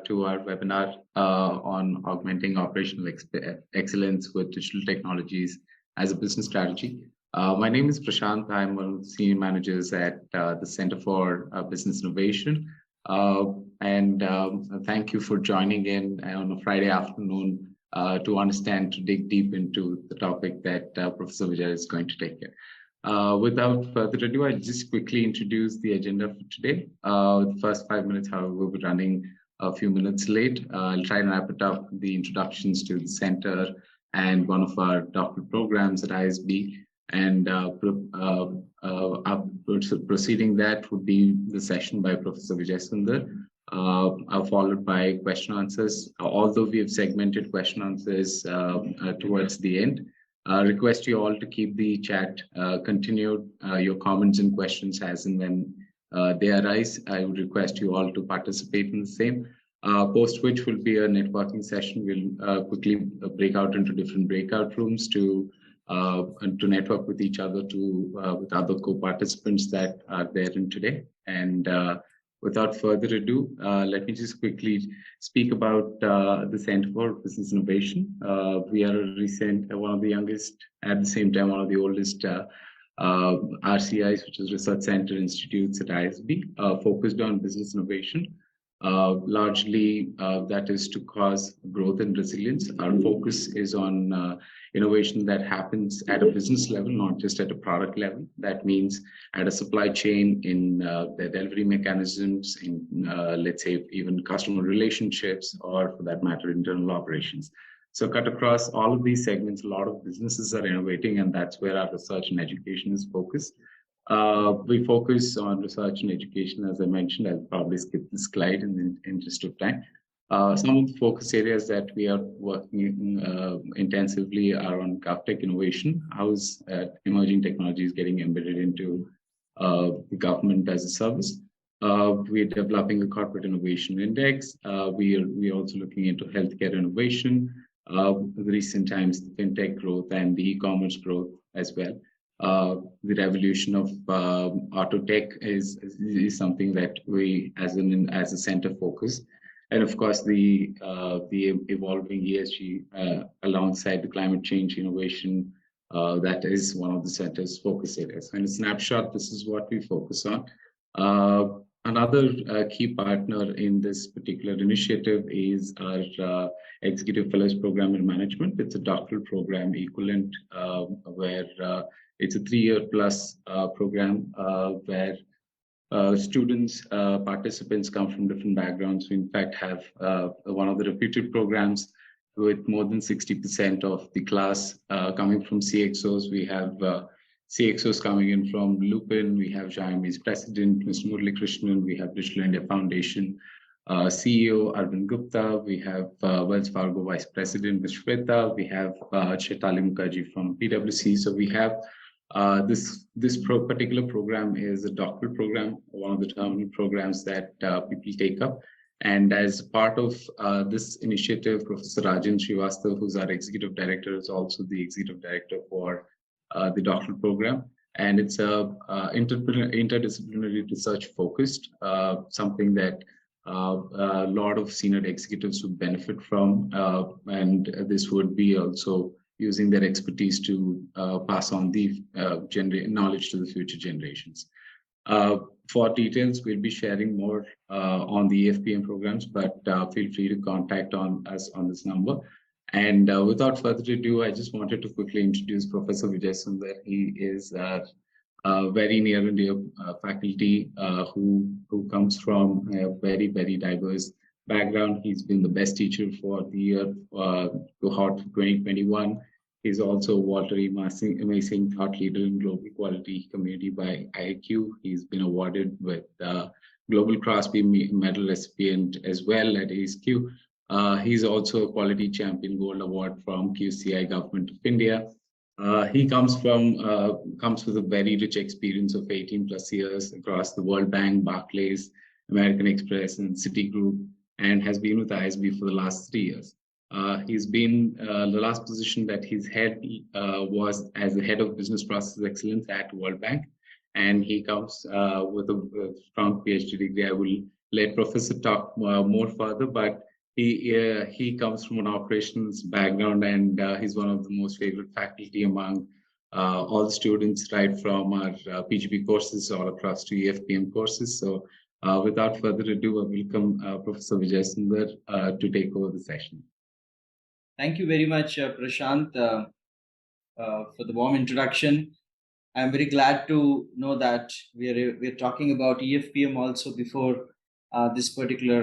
to our webinar on augmenting operational excellence with digital technologies as a business strategy. My name is Prashant. I'm one of the senior managers at the Center for Business Innovation. Thank you for joining in on a Friday afternoon to dig deep into the topic that Professor Vijaya is going to take care. Without further ado, I'll just quickly introduce the agenda for today. The first 5 minutes, however, we'll be running a few minutes late. I'll try and wrap it up with the introductions to the center and one of our doctoral programs at ISB. And proceeding that would be the session by Professor Vijaya Sunder, followed by question answers. Although we have segmented question answers towards the end, request you all to keep the chat continued. Your comments and questions as and when they arise, I would request you all to participate in the same. Post which will be a networking session. We'll quickly break out into different breakout rooms to network with each other, with other co-participants that are there in today. And without further ado, let me just quickly speak about the Center for Business Innovation. We are one of the youngest, at the same time, one of the oldest RCIs, which is Research Center Institutes at ISB, focused on business innovation. Largely, that is to cause growth and resilience. Our focus is on innovation that happens at a business level, not just at a product level. That means at a supply chain, in the delivery mechanisms, in let's say even customer relationships, or for that matter, internal operations. So cut across all of these segments, a lot of businesses are innovating, and that's where our research and education is focused. We focus on research and education, as I mentioned. I'll probably skip this slide in the interest of time. Some of the focus areas that we are working intensively are on GovTech innovation. How is emerging technologies getting embedded into the government as a service? We're developing a corporate innovation index. We are also looking into healthcare innovation, the recent times, the fintech growth and the e-commerce growth as well. The revolution of auto tech is something that we, as a center, focus. And of course, the evolving ESG alongside the climate change innovation, that is one of the center's focus areas. And a snapshot, this is what we focus on. Another key partner in this particular initiative is our Executive Fellows Program in Management. It's a doctoral program equivalent where it's a 3-year plus program where students, participants come from different backgrounds. We in fact have one of the reputed programs with more than 60% of the class coming from CXOs. We have CXOs coming in from Lupin. We have Xiaomi's president, Mr. Murali Krishnan. We have Digital India Foundation CEO, Arvind Gupta. We have Wells Fargo Vice President, Ms. Shweta. We have Chaitali Mukherjee from PwC. So we have this particular program is a doctoral program, one of the terminal programs that people take up. And as part of this initiative, Professor Rajan Srivastav, who's our executive director, is also the executive director for the doctoral program. And it's a interdisciplinary research focused, something that a lot of senior executives would benefit from. And this would be also using their expertise to pass on the knowledge to the future generations. For details, we'll be sharing more on the EFPM programs, but feel free to contact us on this number. And without further ado, I just wanted to quickly introduce Professor Vijaya Sunder. He is very near and dear faculty who comes from a very, very diverse background. He's been the best teacher for the year cohort 2021. He's also Walter E. Amazing Thought Leader in Global Quality Community by IAQ. He's been awarded with Global Crosby Medal recipient as well at ASQ. He's also a Quality Champion Gold Award from QCI Government of India. He comes with a very rich experience of 18 plus years across the World Bank, Barclays, American Express, and Citigroup, and has been with ISB for the last 3 years. He's been, the last position that he's had was as the head of business process excellence at World Bank. and he comes with a strong PhD degree. I will let Professor talk more further, but he comes from an operations background, and he's one of the most favorite faculty among all the students, right from our PGP courses all across to EFPM courses. So, without further ado, I welcome Professor Vijaya Sunder to take over the session. Thank you very much, Prashant, for the warm introduction. I'm very glad to know that we're talking about EFPM also before this particular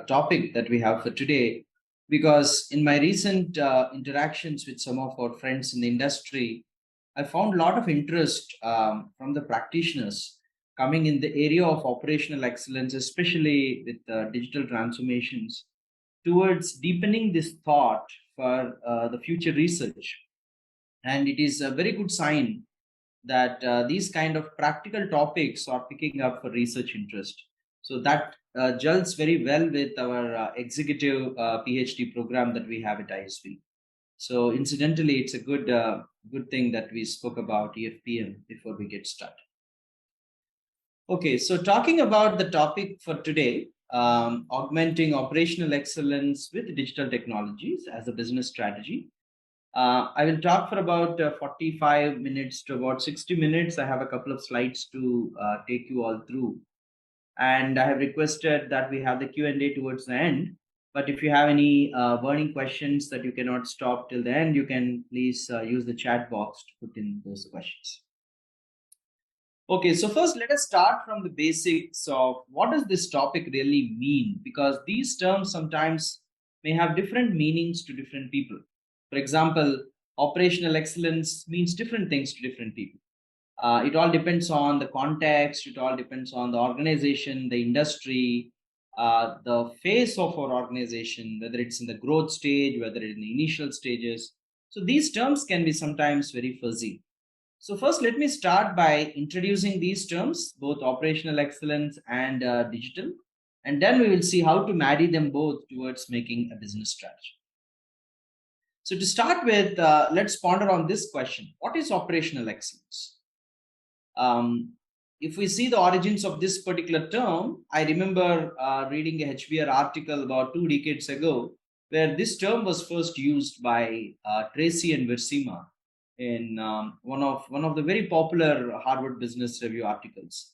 topic that we have for today, because in my recent interactions with some of our friends in the industry, I found a lot of interest from the practitioners coming in the area of operational excellence, especially with digital transformations, towards deepening this thought for the future research. And it is a very good sign that these kind of practical topics are picking up for research interest. So that gels very well with our executive PhD program that we have at ISV. So incidentally, it's a good thing that we spoke about EFPM before we get started. Okay, so talking about the topic for today, augmenting operational excellence with digital technologies as a business strategy. I will talk for about 45 minutes to about 60 minutes. I have a couple of slides to take you all through. And I have requested that we have the Q&A towards the end. But if you have any burning questions that you cannot stop till the end, you can please use the chat box to put in those questions. Okay, so first let us start from the basics of what does this topic really mean? Because these terms sometimes may have different meanings to different people. For example, operational excellence means different things to different people. It all depends on the context, it all depends on the organization, the industry, the phase of our organization, whether it's in the growth stage, whether it's in the initial stages. So these terms can be sometimes very fuzzy. So first, let me start by introducing these terms, both operational excellence and digital, and then we will see how to marry them both towards making a business strategy. So to start with, let's ponder on this question. What is operational excellence? If we see the origins of this particular term, I remember reading a HBR article about 2 decades ago, where this term was first used by Tracy and Versima in one of the very popular Harvard Business Review articles,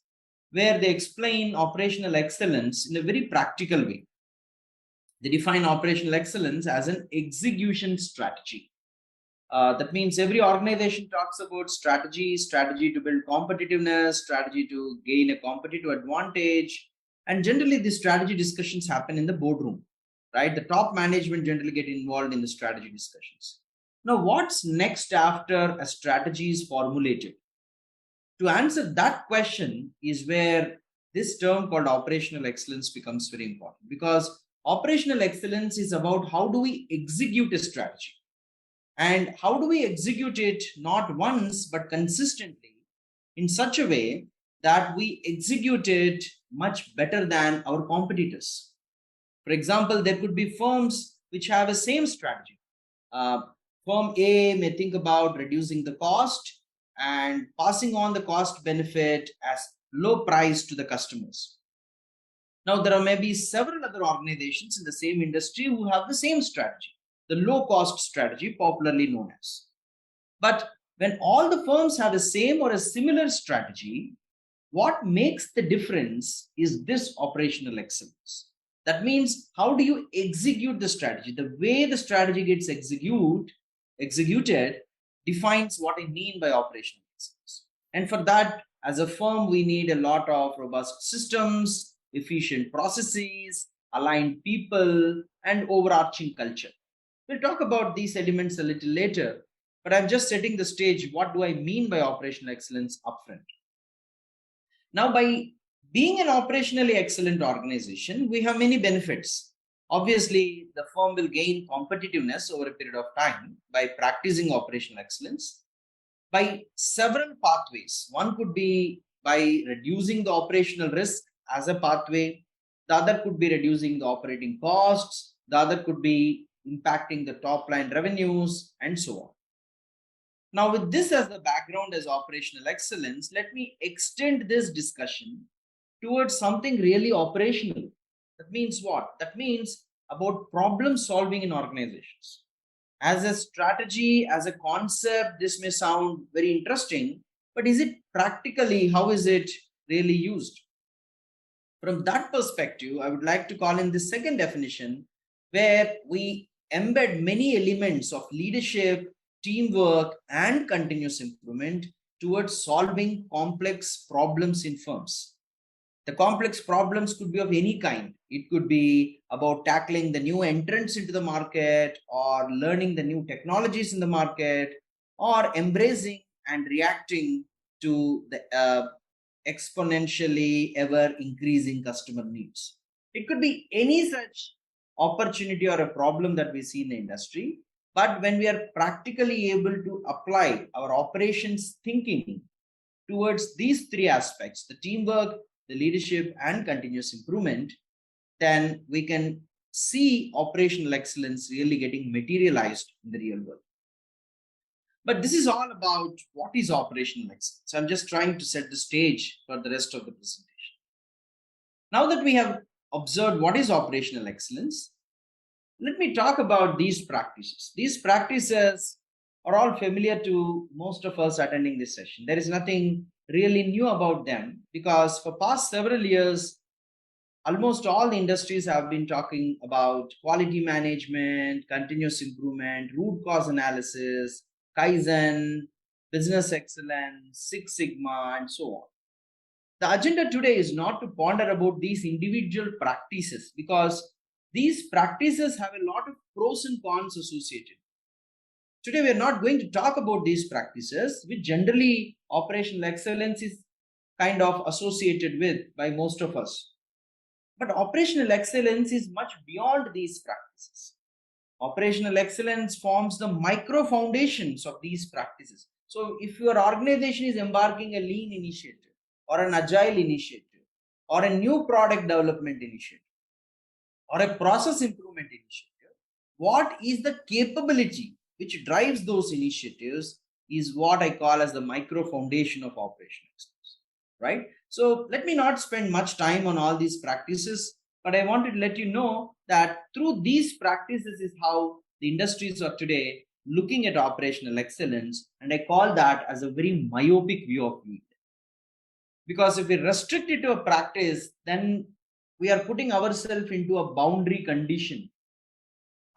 where they explain operational excellence in a very practical way. They define operational excellence as an execution strategy. That means every organization talks about strategy to build competitiveness, strategy to gain a competitive advantage. And generally, the strategy discussions happen in the boardroom, right? The top management generally get involved in the strategy discussions. Now, what's next after a strategy is formulated? To answer that question is where this term called operational excellence becomes very important, because operational excellence is about how do we execute a strategy, and how do we execute it not once but consistently in such a way that we execute it much better than our competitors. For example, there could be firms which have a same strategy. Firm A may think about reducing the cost and passing on the cost benefit as low price to the customers. Now, there are maybe several other organizations in the same industry who have the same strategy, the low cost strategy, popularly known as. But when all the firms have the same or a similar strategy, what makes the difference is this operational excellence. That means, how do you execute the strategy? The way the strategy gets executed defines what I mean by operational excellence. And for that, as a firm, we need a lot of robust systems, efficient processes, aligned people, and overarching culture. We'll talk about these elements a little later, but I'm just setting the stage. What do I mean by operational excellence upfront? Now, by being an operationally excellent organization, we have many benefits. Obviously, the firm will gain competitiveness over a period of time by practicing operational excellence by several pathways. One could be by reducing the operational risk as a pathway. The other could be reducing the operating costs. The other could be impacting the top line revenues, and so on. Now, with this as the background as operational excellence, let me extend this discussion towards something really operational. That means what? That means about problem solving in organizations. As a strategy, as a concept, this may sound very interesting, but is it practically, how is it really used? From that perspective, I would like to call in the second definition, where we embed many elements of leadership, teamwork, and continuous improvement towards solving complex problems in firms. The complex problems could be of any kind. It could be about tackling the new entrants into the market, or learning the new technologies in the market, or embracing and reacting to the exponentially ever increasing customer needs. It could be any such opportunity or a problem that we see in the industry. But when we are practically able to apply our operations thinking towards these three aspects, the teamwork, the leadership, and continuous improvement, then we can see operational excellence really getting materialized in the real world. But this is all about what is operational excellence. So I'm just trying to set the stage for the rest of the presentation. Now that we have observed what is operational excellence, let me talk about these practices. These practices are all familiar to most of us attending this session. There is nothing really new about them, because for past several years, almost all the industries have been talking about quality management, continuous improvement, root cause analysis, Kaizen, business excellence, Six Sigma, and so on. The agenda today is not to ponder about these individual practices, because these practices have a lot of pros and cons associated. Today, we are not going to talk about these practices, which generally operational excellence is kind of associated with by most of us. But operational excellence is much beyond these practices. Operational excellence forms the micro foundations of these practices. So if your organization is embarking a lean initiative, or an agile initiative, or a new product development initiative, or a process improvement initiative, what is the capability which drives those initiatives is what I call as the micro foundation of operational excellence, right? So let me not spend much time on all these practices, but I wanted to let you know that through these practices is how the industries are today looking at operational excellence, and I call that as a very myopic view of it. Because if we restrict it to a practice, then we are putting ourselves into a boundary condition.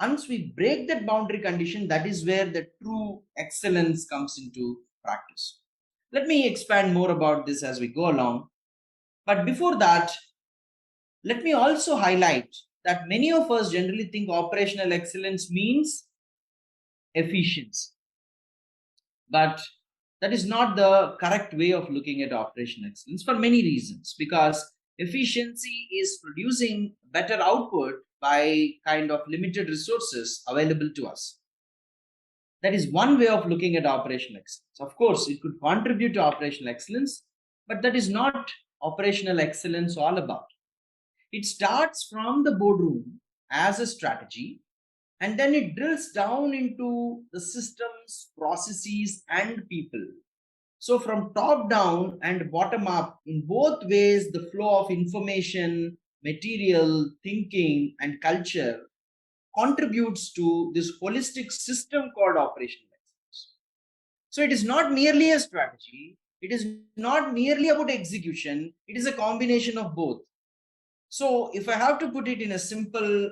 Once we break that boundary condition, that is where the true excellence comes into practice. Let me expand more about this as we go along. But before that, let me also highlight that many of us generally think operational excellence means efficiency. But that is not the correct way of looking at operational excellence for many reasons, because efficiency is producing better output by kind of limited resources available to us. That is one way of looking at operational excellence. Of course, it could contribute to operational excellence, but that is not operational excellence all about. It starts from the boardroom as a strategy, and then it drills down into the systems, processes, and people. So from top down and bottom up, in both ways, the flow of information, material, thinking, and culture contributes to this holistic system called operational excellence. So it is not merely a strategy, it is not merely about execution, it is a combination of both. So if I have to put it in a simple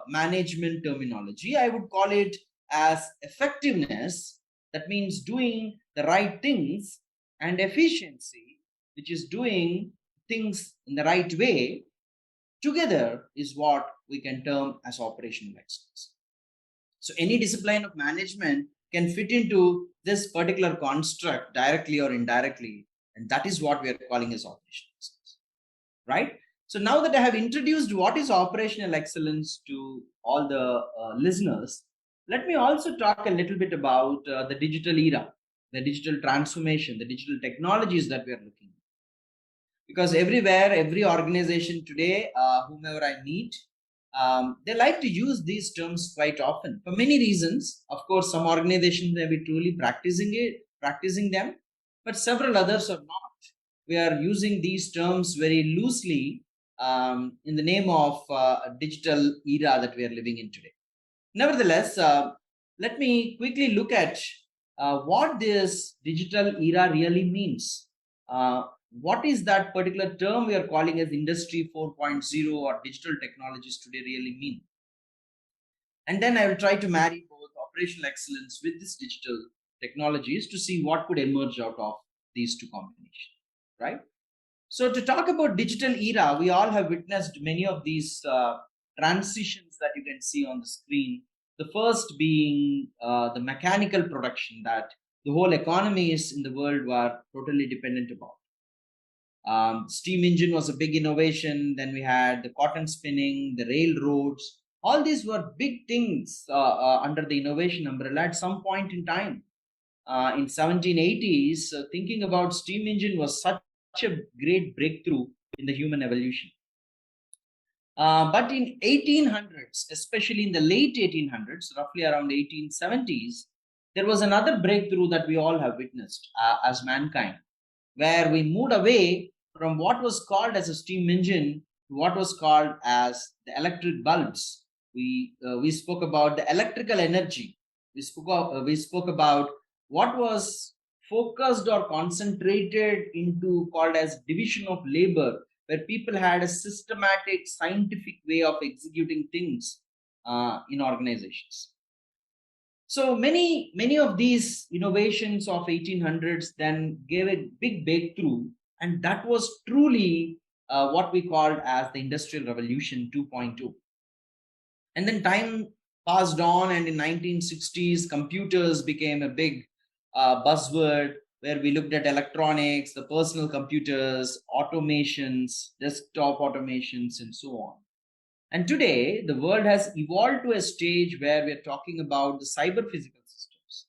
management terminology, I would call it as effectiveness, that means doing the right things, and efficiency, which is doing things in the right way, together is what we can term as operational excellence. So any discipline of management can fit into this particular construct directly or indirectly, and that is what we are calling as operational excellence, right? So now that I have introduced what is operational excellence to all the listeners, let me also talk a little bit about the digital era, the digital transformation, the digital technologies that we are looking at. Because everywhere, every organization today, whomever I meet, they like to use these terms quite often for many reasons. Of course, some organizations may be truly practicing them, but several others are not. We are using these terms very loosely in the name of a digital era that we are living in today. Nevertheless, let me quickly look at what this digital era really means. What is that particular term we are calling as Industry 4.0 or digital technologies today really mean? And then I will try to marry both operational excellence with this digital technologies to see what could emerge out of these two combinations, right? So to talk about digital era, we all have witnessed many of these transitions that you can see on the screen. The first being the mechanical production that the whole economies in the world were totally dependent upon. Steam engine was a big innovation. Then we had the cotton spinning, the railroads. All these were big things under the innovation umbrella at some point in time. In 1780s, thinking about steam engine was such a great breakthrough in the human evolution. But in 1800s, especially in the late 1800s, roughly around 1870s, there was another breakthrough that we all have witnessed as mankind, where we moved away from what was called as a steam engine to what was called as the electric bulbs. We spoke about the electrical energy. We spoke about what was focused or concentrated into called as division of labor, where people had a systematic scientific way of executing things in organizations. So many of these innovations of 1800s then gave a big breakthrough, and that was truly what we called as the Industrial Revolution 2.2. And then time passed on, and in 1960s, computers became a big buzzword, where we looked at electronics, the personal computers, automations, desktop automations, and so on. And today, the world has evolved to a stage where we're talking about the cyber physical systems.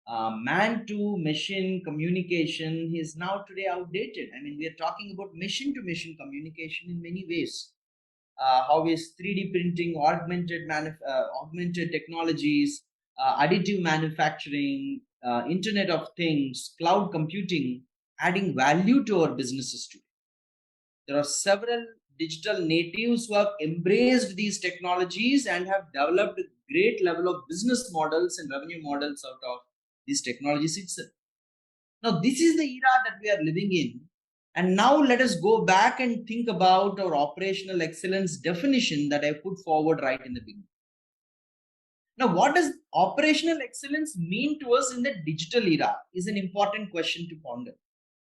Man to machine communication is now today outdated. I mean, we are talking about machine to machine communication in many ways. How is 3D printing, augmented technologies, additive manufacturing, Internet of Things, cloud computing, adding value to our businesses today. There are several digital natives who have embraced these technologies and have developed a great level of business models and revenue models out of these technologies itself. Now, this is the era that we are living in. And now let us go back and think about our operational excellence definition that I put forward right in the beginning. Now, what does operational excellence mean to us in the digital era is an important question to ponder.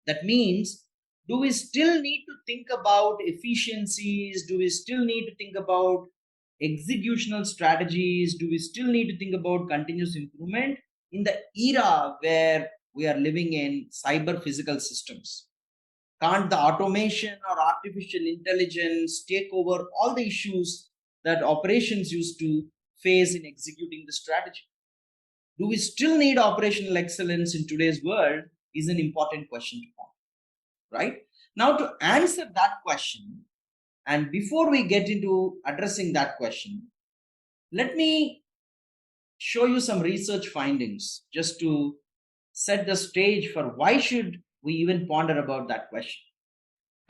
That means, do we still need to think about efficiencies? Do we still need to think about executional strategies? Do we still need to think about continuous improvement in the era where we are living in cyber physical systems? Can't the automation or artificial intelligence take over all the issues that operations used to face in executing the strategy? Do we still need operational excellence in today's world is an important question to ponder. Right? Now, to answer that question, and before we get into addressing that question, let me show you some research findings just to set the stage for why should we even ponder about that question.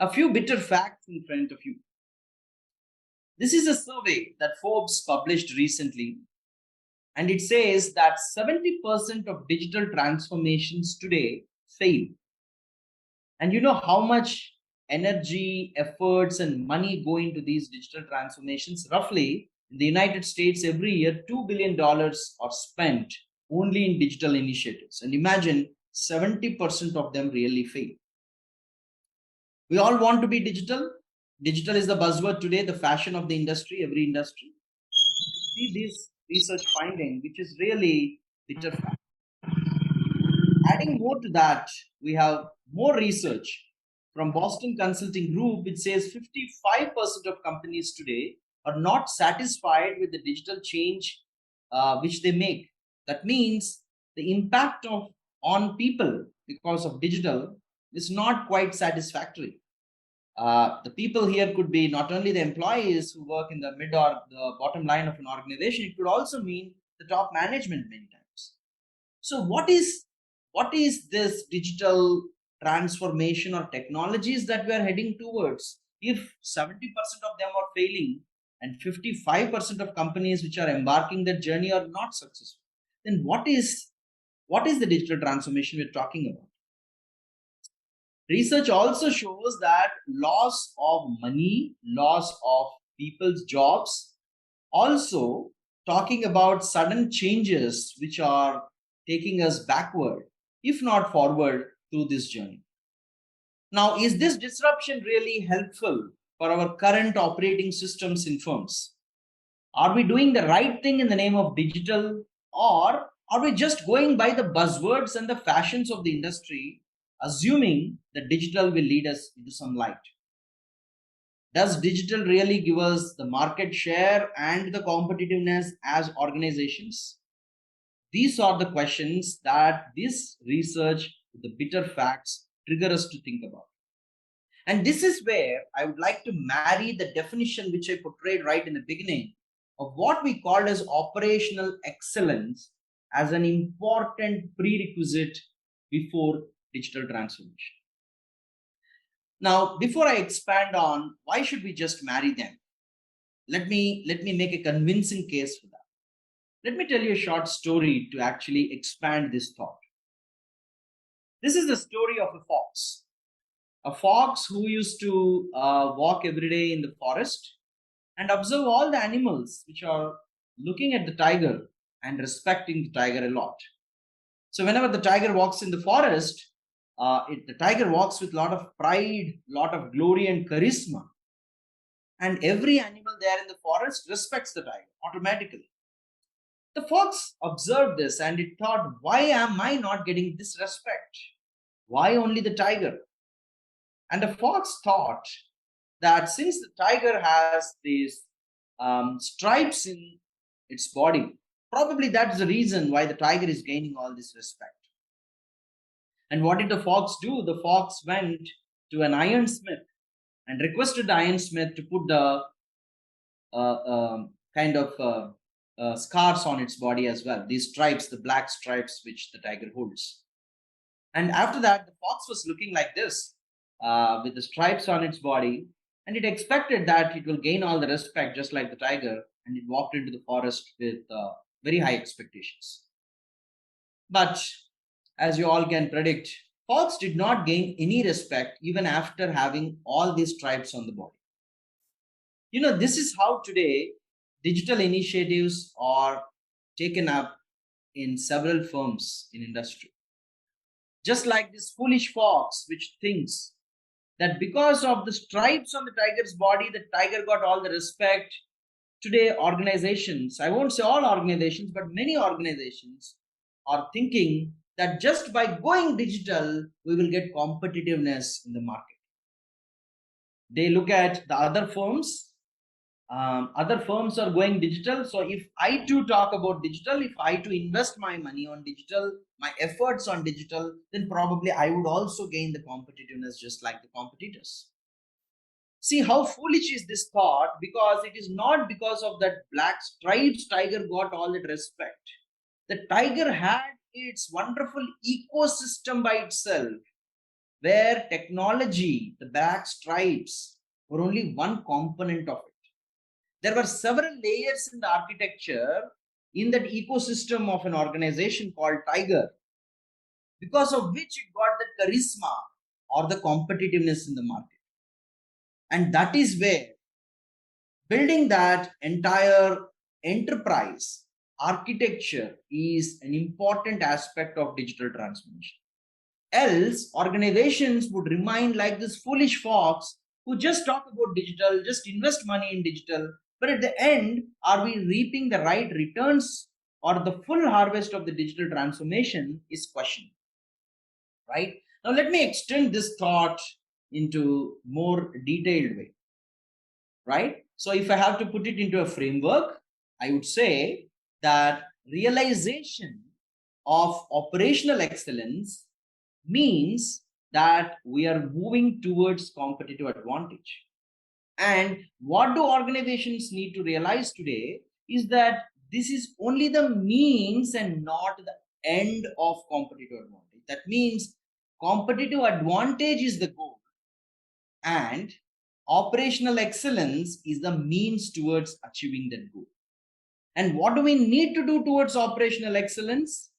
A few bitter facts in front of you. This is a survey that Forbes published recently, and it says that 70% of digital transformations today fail. And you know how much energy, efforts, and money go into these digital transformations? Roughly, in the United States, every year, $2 billion are spent only in digital initiatives. And imagine 70% of them really fail. We all want to be digital. Digital is the buzzword today, the fashion of the industry, every industry. See this research finding, which is really bitter fact. Adding more to that, we have more research from Boston Consulting Group, which says 55% of companies today are not satisfied with the digital change which they make. That means the impact on people because of digital is not quite satisfactory. The people here could be not only the employees who work in the mid or the bottom line of an organization, it could also mean the top management many times. So what is this digital transformation or technologies that we are heading towards? If 70% of them are failing and 55% of companies which are embarking that journey are not successful, then what is the digital transformation we're talking about? Research also shows that loss of money, loss of people's jobs, also talking about sudden changes which are taking us backward, if not forward, through this journey. Now, is this disruption really helpful for our current operating systems in firms? Are we doing the right thing in the name of digital, or are we just going by the buzzwords and the fashions of the industry, assuming that digital will lead us into some light? Does digital really give us the market share and the competitiveness as organizations? These are the questions that this research, the bitter facts, trigger us to think about. And this is where I would like to marry the definition which I portrayed right in the beginning of what we called as operational excellence as an important prerequisite before digital transformation. Now, before I expand on why should we just marry them, let me make a convincing case for that. Let me tell you a short story to actually expand this thought. This is the story of a fox who used to walk every day in the forest and observe all the animals which are looking at the tiger and respecting the tiger a lot. So whenever the tiger walks in the forest, the tiger walks with a lot of pride, lot of glory and charisma. And every animal there in the forest respects the tiger automatically. The fox observed this and it thought, why am I not getting this respect? Why only the tiger? And the fox thought that since the tiger has these stripes in its body, probably that's the reason why the tiger is gaining all this respect. And what did the fox do? The fox went to an ironsmith and requested the ironsmith to put the kind of scars on its body as well. These stripes, the black stripes which the tiger holds. And after that, the fox was looking like this with the stripes on its body. And it expected that it will gain all the respect just like the tiger. And it walked into the forest with very high expectations. But as you all can predict, fox did not gain any respect even after having all these stripes on the body. You know, this is how today digital initiatives are taken up in several firms in industry. Just like this foolish fox, which thinks that because of the stripes on the tiger's body, the tiger got all the respect. Today, organizations, I won't say all organizations, but many organizations are thinking that just by going digital, we will get competitiveness in the market. They look at the other firms. Other firms are going digital. So if I too talk about digital, if I too invest my money on digital, my efforts on digital, then probably I would also gain the competitiveness just like the competitors. See how foolish is this thought, because it is not because of that black stripes tiger got all that respect. The tiger had its wonderful ecosystem by itself, where technology, the black stripes, were only one component of it. There were several layers in the architecture in that ecosystem of an organization called tiger, because of which it got the charisma or the competitiveness in the market. And that is where building that entire enterprise architecture is an important aspect of digital transformation. Else, organizations would remain like this foolish fox who just talk about digital, just invest money in digital, but at the end, are we reaping the right returns, or the full harvest of the digital transformation is questioned, right? Now, let me extend this thought into more detailed way, right? So if I have to put it into a framework, I would say that realization of operational excellence means that we are moving towards competitive advantage. And what do organizations need to realize today is that this is only the means and not the end of competitive advantage. That means competitive advantage is the goal, and operational excellence is the means towards achieving that goal. And what do we need to do towards operational excellence?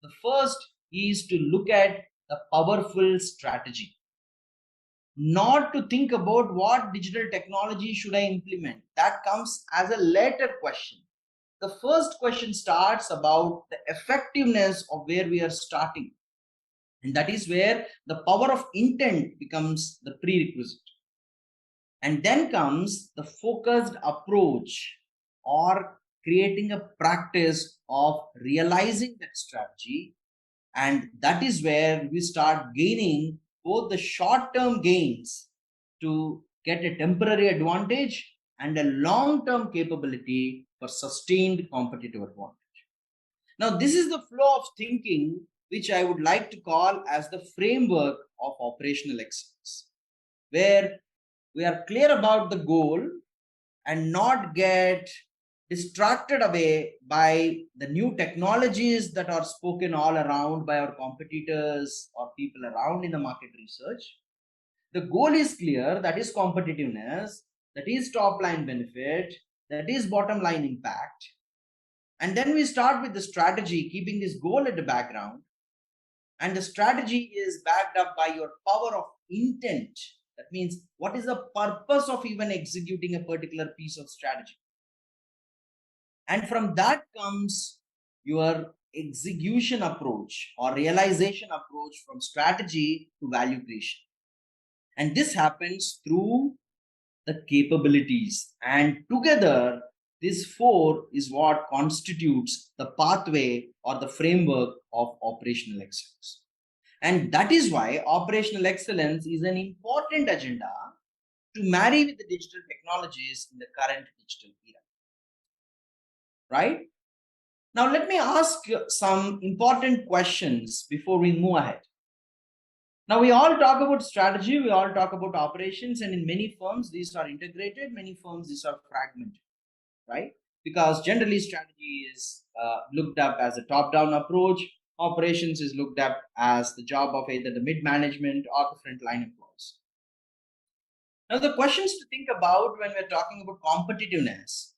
The first is to look at the powerful strategy, not to think about what digital technology should I implement. That comes as a later question. The first question starts about the effectiveness of where we are starting. And that is where the power of intent becomes the prerequisite. And then comes the focused approach, or creating a practice of realizing that strategy. And that is where we start gaining both the short-term gains to get a temporary advantage and a long-term capability for sustained competitive advantage. Now, this is the flow of thinking which I would like to call as the framework of operational excellence, where we are clear about the goal and not get distracted away by the new technologies that are spoken all around by our competitors or people around in the market research. The goal is clear, that is competitiveness, that is top line benefit, that is bottom line impact. And then we start with the strategy, keeping this goal at the background. And the strategy is backed up by your power of intent. That means, what is the purpose of even executing a particular piece of strategy? And from that comes your execution approach or realization approach, from strategy to value creation. And this happens through the capabilities. And together, this four is what constitutes the pathway or the framework of operational excellence. And that is why operational excellence is an important agenda to marry with the digital technologies in the current digital era. Right? Now, let me ask some important questions before we move ahead. Now, we all talk about strategy, we all talk about operations, and in many firms, these are integrated, many firms, these are fragmented, right? Because generally, strategy is looked up as a top-down approach, operations is looked up as the job of either the mid-management or the frontline employees. Now, the questions to think about when we're talking about competitiveness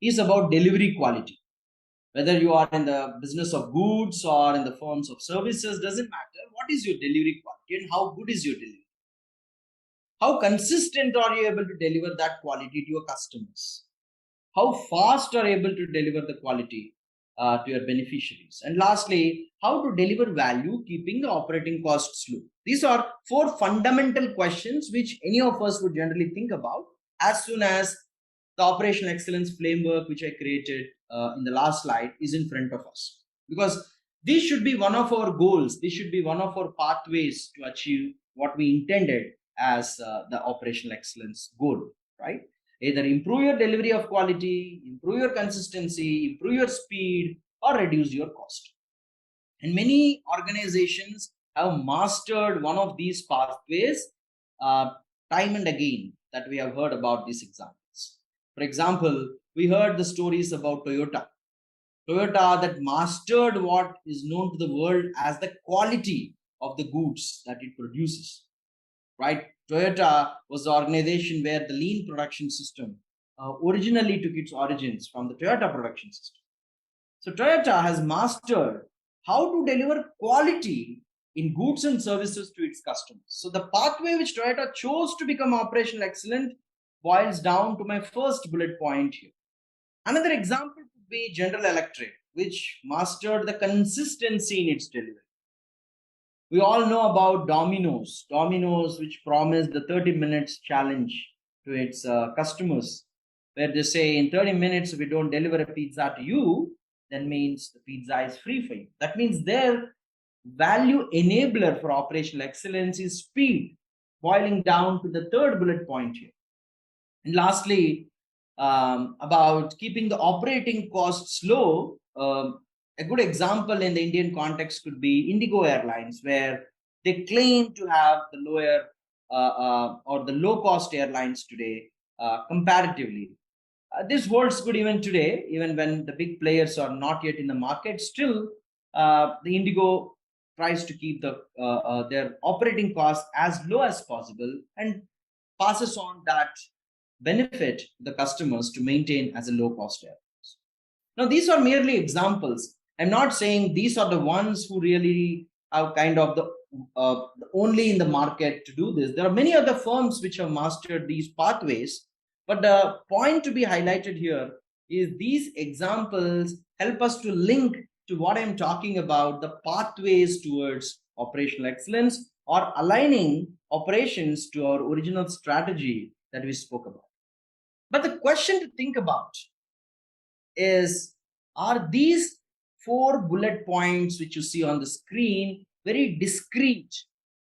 is about delivery quality. Whether you are in the business of goods or in the firms of services, doesn't matter. What is your delivery quality and how good is your delivery? How consistent are you able to deliver that quality to your customers? How fast are you able to deliver the quality to your beneficiaries? And lastly, how to deliver value keeping the operating costs low? These are four fundamental questions which any of us would generally think about as soon as the operational excellence framework which I created in the last slide is in front of us. Because this should be one of our goals. This should be one of our pathways to achieve what we intended as the operational excellence goal, right? Either improve your delivery of quality, improve your consistency, improve your speed, or reduce your cost. And many organizations have mastered one of these pathways time and again that we have heard about these examples. For example, we heard the stories about Toyota. Toyota that mastered what is known to the world as the quality of the goods that it produces, right? Toyota was the organization where the lean production system originally took its origins from the Toyota production system. So Toyota has mastered how to deliver quality in goods and services to its customers. So the pathway which Toyota chose to become operational excellent boils down to my first bullet point here. Another example could be General Electric, which mastered the consistency in its delivery. We all know about Domino's, which promised the 30 minutes challenge to its customers, where they say in 30 minutes, if we don't deliver a pizza to you, then means the pizza is free for you. That means their value enabler for operational excellence is speed, boiling down to the third bullet point here. And lastly, about keeping the operating costs low, a good example in the Indian context could be Indigo Airlines, where They claim to have the lower or the low cost airlines today comparatively. This holds good even today, even when the big players are not yet in the market. Still, the Indigo tries to keep their operating costs as low as possible and passes on that benefit to the customers to maintain as a low cost airline. Now, these are merely examples. I'm not saying these are the ones who really have kind of the only in the market to do this. There are many other firms which have mastered these pathways. But the point to be highlighted here is these examples help us to link to what I'm talking about, the pathways towards operational excellence or aligning operations to our original strategy that we spoke about. But the question to think about is, are these 4 bullet points which you see on the screen very discrete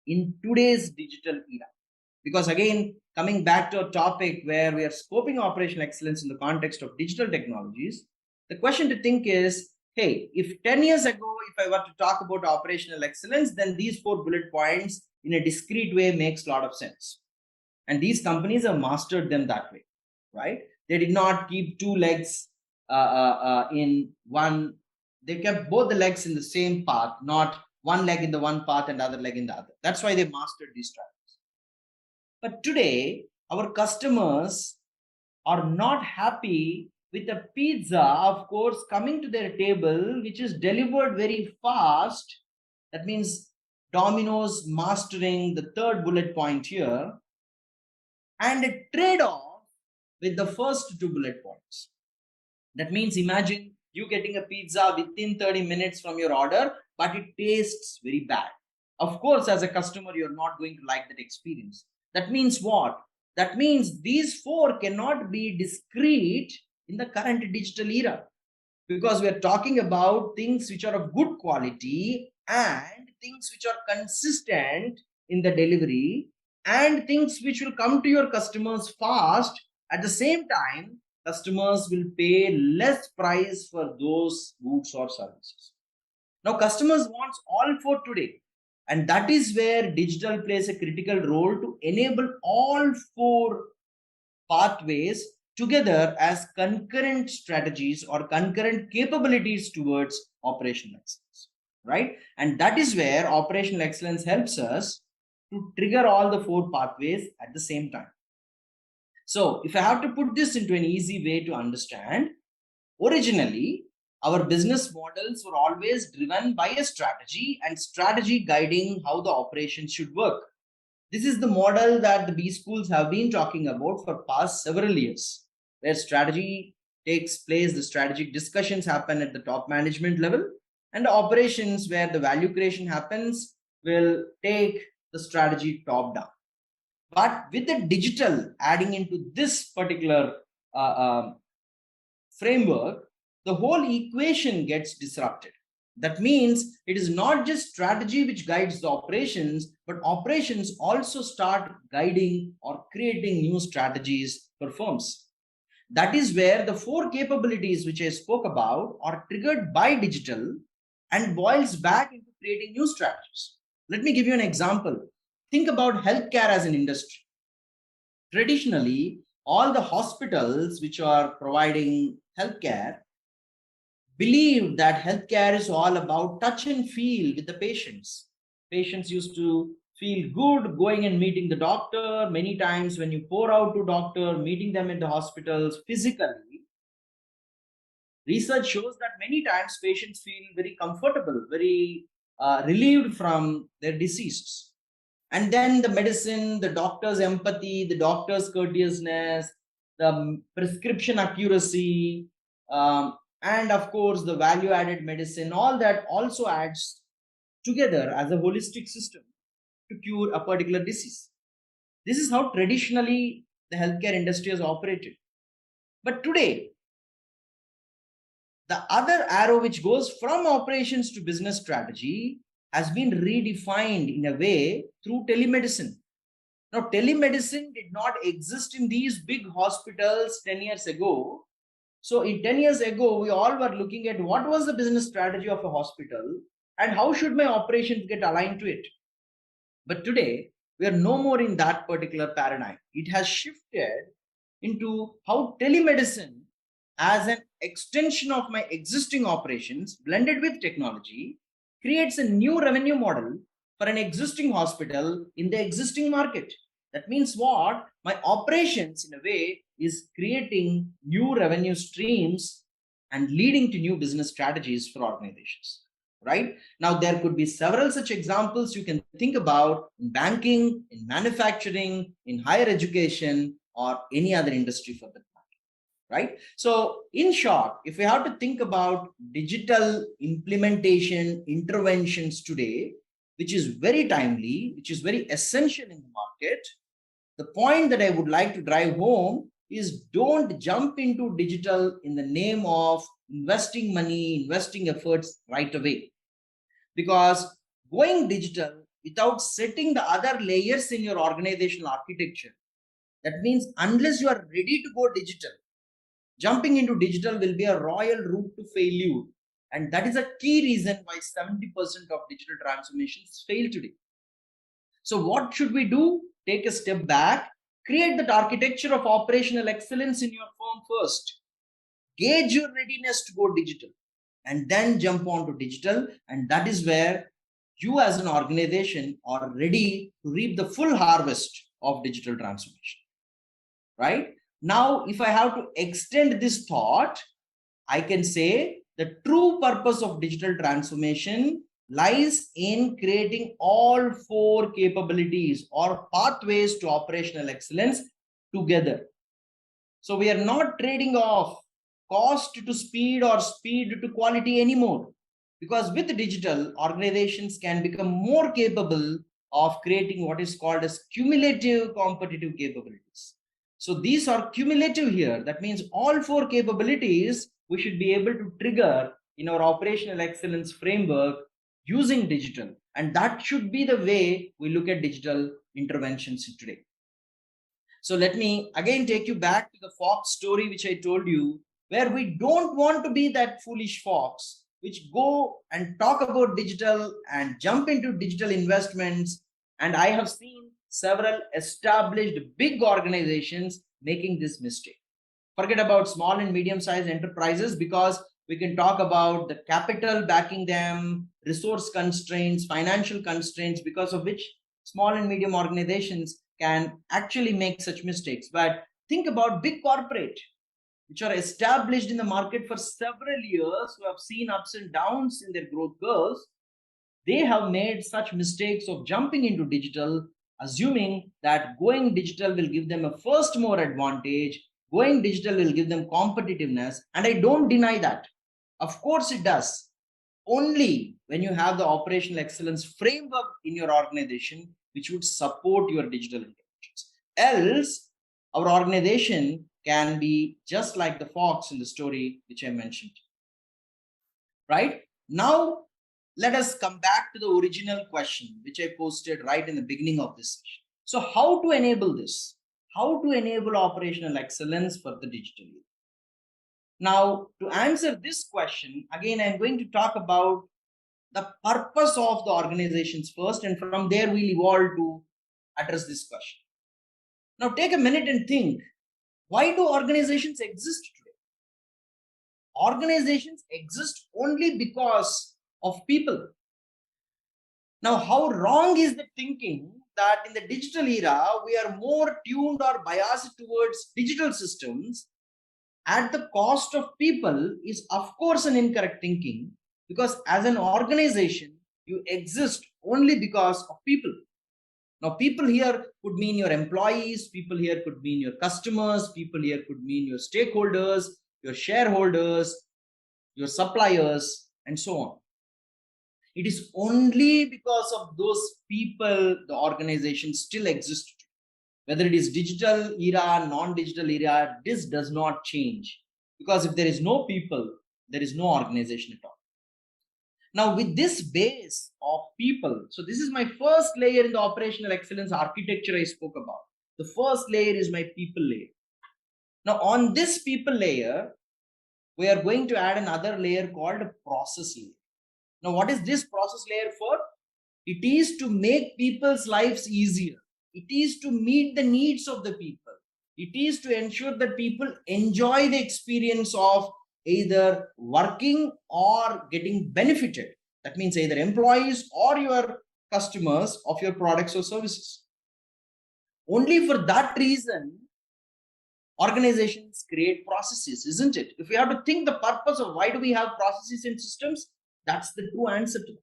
in today's digital era? Because again, coming back to a topic where we are scoping operational excellence in the context of digital technologies, the question to think is, hey, if 10 years ago, if I were to talk about operational excellence, then these 4 bullet points in a discrete way makes a lot of sense. And these companies have mastered them that way, right? They did not keep two legs in one. They kept both the legs in the same path, not one leg in the one path and other leg in the other. That's why they mastered these strategies. But today, our customers are not happy with a pizza, of course, coming to their table, which is delivered very fast. That means Domino's mastering the 3rd bullet point here, and a trade-off with the first 2 bullet points. That means imagine you getting a pizza within 30 minutes from your order, but it tastes very bad. Of course, as a customer, you're not going to like that experience. That means what? That means these 4 cannot be discrete in the current digital era, because we are talking about things which are of good quality and things which are consistent in the delivery and things which will come to your customers fast. At the same time, customers will pay less price for those goods or services. Now, customers want all 4 today. And that is where digital plays a critical role to enable all 4 pathways together as concurrent strategies or concurrent capabilities towards operational excellence, right? And that is where operational excellence helps us to trigger all the 4 pathways at the same time. So if I have to put this into an easy way to understand, originally our business models were always driven by a strategy and strategy guiding how the operation should work. This is the model that the B schools have been talking about for past several years, where strategy takes place, the strategic discussions happen at the top management level, and the operations where the value creation happens will take the strategy top down. But with the digital adding into this particular framework, the whole equation gets disrupted. That means it is not just strategy which guides the operations, but operations also start guiding or creating new strategies for firms. That is where the 4 capabilities which I spoke about are triggered by digital and boils back into creating new strategies. Let me give you an example. Think about healthcare as an industry. Traditionally, all the hospitals which are providing healthcare believed that healthcare is all about touch and feel with the patients. Patients used to feel good going and meeting the doctor. Many times when you pour out to doctor, meeting them in the hospitals physically, research shows that many times patients feel very comfortable, very relieved from their disease. And then the medicine, the doctor's empathy, the doctor's courteousness, the prescription accuracy, and of course the value added medicine, all that also adds together as a holistic system to cure a particular disease. This is how traditionally the healthcare industry has operated. But today, the other arrow which goes from operations to business strategy has been redefined in a way through telemedicine. Now, telemedicine did not exist in these big hospitals 10 years ago. So in 10 years ago, we all were looking at what was the business strategy of a hospital and how should my operations get aligned to it. But today, we are no more in that particular paradigm. It has shifted into how telemedicine, as an extension of my existing operations blended with technology, creates a new revenue model for an existing hospital in the existing market. That means what? My operations, in a way, is creating new revenue streams and leading to new business strategies for organizations. Right now, there could be several such examples you can think about in banking, in manufacturing, in higher education, or any other industry for that matter. Right. So, in short, if we have to think about digital implementation interventions today, which is very timely, which is very essential in the market, the point that I would like to drive home is don't jump into digital in the name of investing money, investing efforts right away. Because going digital without setting the other layers in your organizational architecture, that means unless you are ready to go digital, jumping into digital will be a royal route to failure. And that is a key reason why 70% of digital transformations fail today. So, what should we do? Take a step back, create that architecture of operational excellence in your firm first, gauge your readiness to go digital, and then jump on to digital. And that is where you, as an organization, are ready to reap the full harvest of digital transformation. Right now, if I have to extend this thought, I can say the true purpose of digital transformation lies in creating all four capabilities or pathways to operational excellence together. So we are not trading off cost to speed or speed to quality anymore. Because with digital, organizations can become more capable of creating what is called as cumulative competitive capabilities. So these are cumulative here. That means all four capabilities we should be able to trigger in our operational excellence framework using digital. And that should be the way we look at digital interventions today. So let me again take you back to the fox story, which I told you, where we don't want to be that foolish fox, which go and talk about digital and jump into digital investments. And I have seen several established big organizations making this mistake. Forget about small and medium sized enterprises, because we can talk about the capital backing them, resource constraints, financial constraints, because of which small and medium organizations can actually make such mistakes. But think about big corporate, which are established in the market for several years, who have seen ups and downs in their growth curves. They have made such mistakes of jumping into digital, assuming that going digital will give them a first mover advantage, going digital will give them competitiveness. And I don't deny that. Of course, it does. Only when you have the operational excellence framework in your organization, which would support your digital interventions. Else, our organization can be just like the fox in the story which I mentioned. Right now, let us come back to the original question which I posted right in the beginning of this session. So, how to enable this? How to enable operational excellence for the digital era? Now, to answer this question, again, I'm going to talk about the purpose of the organizations first, and from there we'll evolve to address this question. Now, take a minute and think, why do organizations exist today? Organizations exist only because of people. Now, how wrong is the thinking that in the digital era, we are more tuned or biased towards digital systems at the cost of people is, of course, an incorrect thinking, because as an organization, you exist only because of people. Now, people here could mean your employees, people here could mean your customers, people here could mean your stakeholders, your shareholders, your suppliers, and so on. It is only because of those people the organization still exists. Whether it is digital era, non-digital era, this does not change. Because if there is no people, there is no organization at all. Now, with this base of people, so this is my first layer in the operational excellence architecture I spoke about. The first layer is my people layer. Now, on this people layer, we are going to add another layer called process layer. Now, what is this process layer for? It is to make people's lives easier. It is to meet the needs of the people. It is to ensure that people enjoy the experience of either working or getting benefited. That means either employees or your customers of your products or services. Only for that reason, organizations create processes, isn't it? If we have to think the purpose of why do we have processes and systems, that's the true answer to that.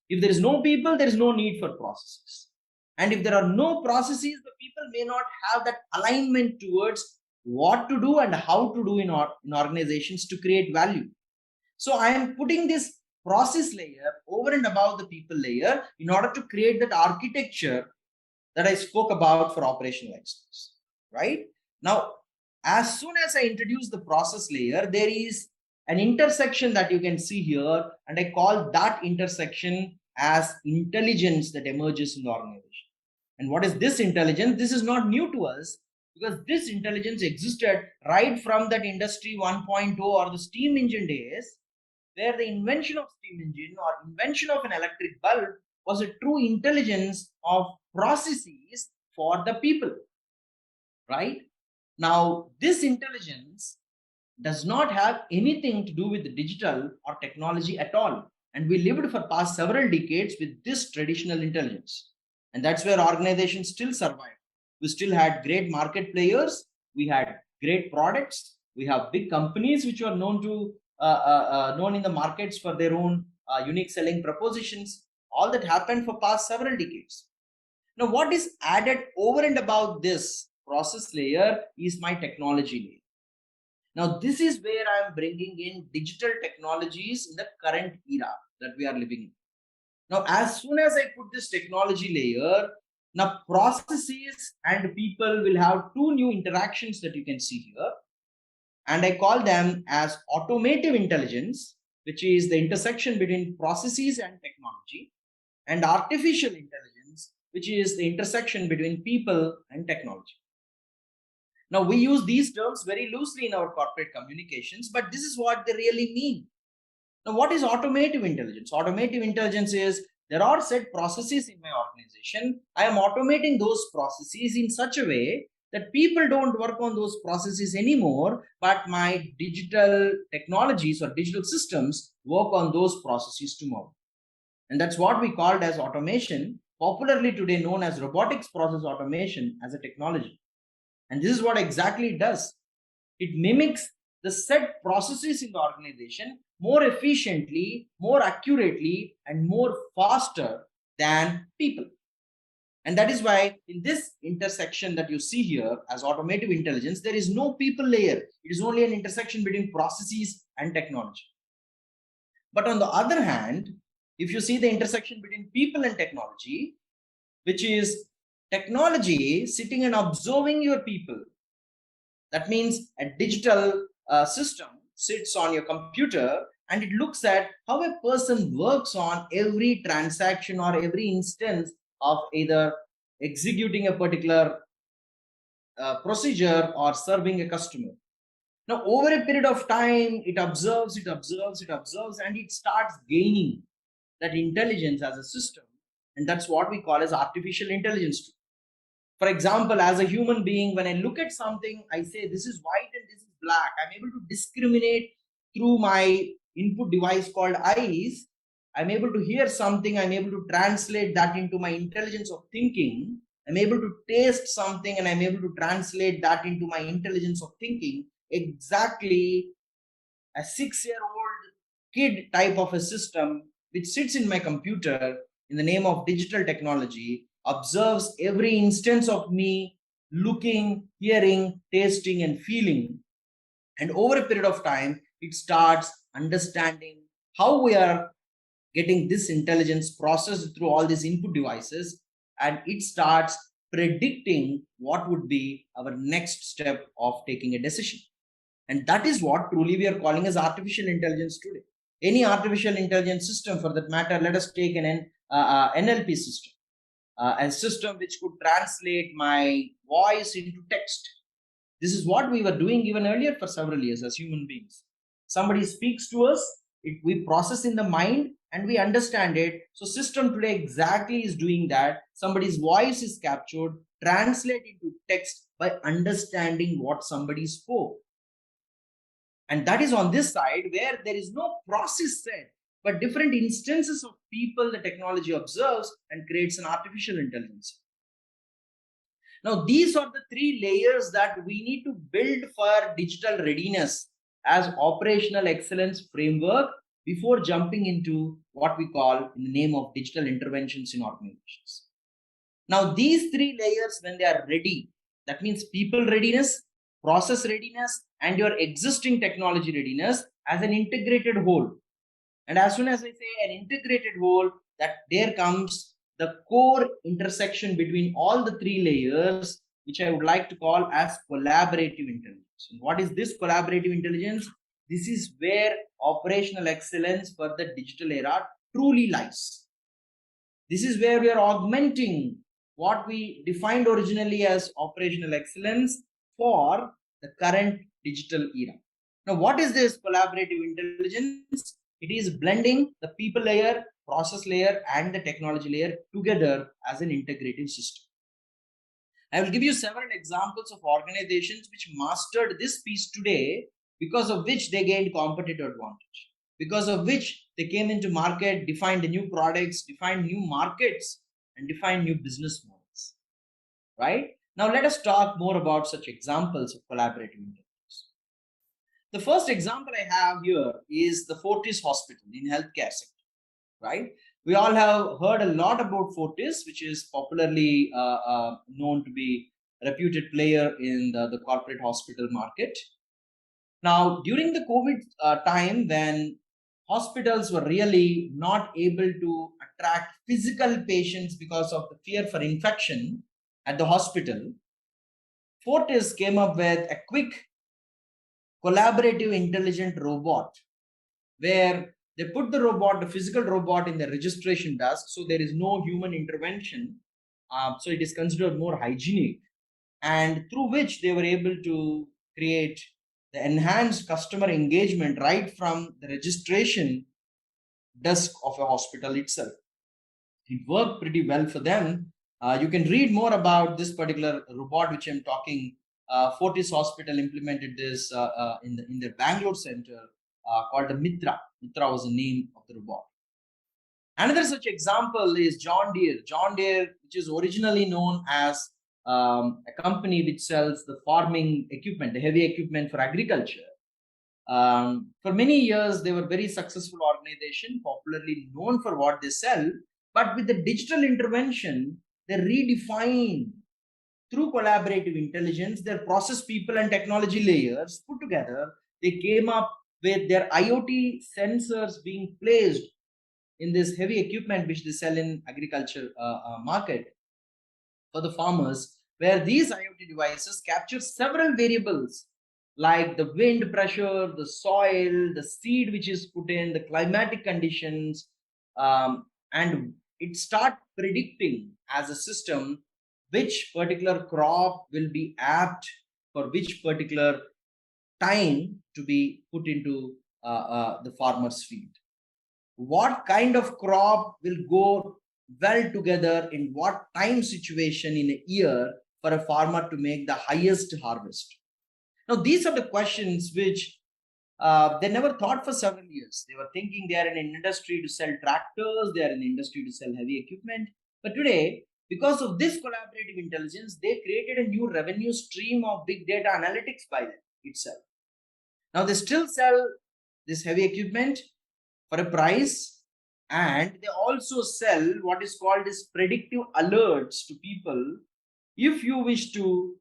If there is no people, there is no need for processes. And if there are no processes, the people may not have that alignment towards what to do and how to do in organizations to create value. So I am putting this process layer over and above the people layer in order to create that architecture that I spoke about for operational excellence, right? Now, as soon as I introduce the process layer, there is an intersection that you can see here, and I call that intersection as intelligence that emerges in the organization. And what is this intelligence? This is not new to us, because this intelligence existed right from that industry 1.0 or the steam engine days, where the invention of steam engine or invention of an electric bulb was a true intelligence of processes for the people, right? Now, this intelligence does not have anything to do with the digital or technology at all. And we lived for past several decades with this traditional intelligence. And that's where organizations still survive. We still had great market players. We had great products. We have big companies which are known to known in the markets for their own unique selling propositions. All that happened for past several decades. Now, what is added over and above this process layer is my technology layer. Now, this is where I am bringing in digital technologies in the current era that we are living in. Now, as soon as I put this technology layer, now processes and people will have two new interactions that you can see here. And I call them as automotive intelligence, which is the intersection between processes and technology, and artificial intelligence, which is the intersection between people and technology. Now, we use these terms very loosely in our corporate communications, but this is what they really mean. Now, what is automotive intelligence? Automotive intelligence is there are set processes in my organization. I am automating those processes in such a way that people don't work on those processes anymore, but my digital technologies or digital systems work on those processes tomorrow. And that's what we called as automation, popularly today known as robotics process automation as a technology. And this is what exactly it does. It mimics the set processes in the organization more efficiently, more accurately, and more faster than people. And that is why in this intersection that you see here as automotive intelligence, there is no people layer. It is only an intersection between processes and technology. But on the other hand, if you see the intersection between people and technology, which is technology sitting and observing your people, that means a digital system sits on your computer and it looks at how a person works on every transaction or every instance of either executing a particular procedure or serving a customer. Now, over a period of time, it observes, and it starts gaining that intelligence as a system. And that's what we call as artificial intelligence. For example, as a human being, when I look at something, I say this is white and this is black. I'm able to discriminate through my input device called eyes. I'm able to hear something. I'm able to translate that into my intelligence of thinking. I'm able to taste something and I'm able to translate that into my intelligence of thinking. Exactly a 6-year-old kid type of a system which sits in my computer in the name of digital technology observes every instance of me looking, hearing, tasting, and feeling. And over a period of time, it starts understanding how we are getting this intelligence processed through all these input devices, and it starts predicting what would be our next step of taking a decision. And that is what truly we are calling as artificial intelligence today. Any artificial intelligence system, for that matter, let us take an NLP system. A system which could translate my voice into text. This is what we were doing even earlier for several years as human beings. Somebody speaks to us, we process in the mind and we understand it. So system today exactly is doing that. Somebody's voice is captured, translate into text by understanding what somebody spoke. And that is on this side where there is no process set, but different instances of people the technology observes and creates an artificial intelligence. Now, these are the three layers that we need to build for digital readiness as operational excellence framework before jumping into what we call in the name of digital interventions in organizations. Now, these three layers, when they are ready, that means people readiness, process readiness, and your existing technology readiness as an integrated whole. And as soon as I say an integrated whole, that there comes the core intersection between all the three layers, which I would like to call as collaborative intelligence. And what is this collaborative intelligence? This is where operational excellence for the digital era truly lies. This is where we are augmenting what we defined originally as operational excellence for the current digital era. Now, what is this collaborative intelligence? It is blending the people layer, process layer, and the technology layer together as an integrated system. I will give you several examples of organizations which mastered this piece today, because of which they gained competitive advantage, because of which they came into market, defined new products, defined new markets, and defined new business models. Right? Now, let us talk more about such examples of collaborative intelligence. The first example I have here is the Fortis Hospital in healthcare sector. Right? We all have heard a lot about Fortis, which is popularly known to be a reputed player in the corporate hospital market. Now, during the COVID time, when hospitals were really not able to attract physical patients because of the fear for infection at the hospital, Fortis came up with a quick collaborative intelligent robot where they put the robot, the physical robot, in the registration desk, so there is no human intervention. So it is considered more hygienic, and through which they were able to create the enhanced customer engagement right from the registration desk of a hospital itself. It worked pretty well for them. You can read more about this particular robot which I'm talking. Fortis Hospital implemented this in their Bangalore center, called the Mitra. Mitra was the name of the robot. Another such example is John Deere. John Deere, which is originally known as a company which sells the farming equipment, the heavy equipment for agriculture. For many years, they were very successful organization, popularly known for what they sell. But with the digital intervention, they redefine through collaborative intelligence their process, people, and technology layers put together. They came up with their IoT sensors being placed in this heavy equipment which they sell in agriculture market for the farmers, where these IoT devices capture several variables like the wind pressure, the soil, the seed which is put in, the climatic conditions, and it start predicting as a system which particular crop will be apt for which particular time to be put into the farmer's field. What kind of crop will go well together in what time situation in a year for a farmer to make the highest harvest. Now, these are the questions which they never thought for several years. They were thinking they are in an industry to sell tractors, they are in an industry to sell heavy equipment. But today, because of this collaborative intelligence, they created a new revenue stream of big data analytics by them itself. Now, they still sell this heavy equipment for a price, and they also sell what is called as predictive alerts to people. If you wish to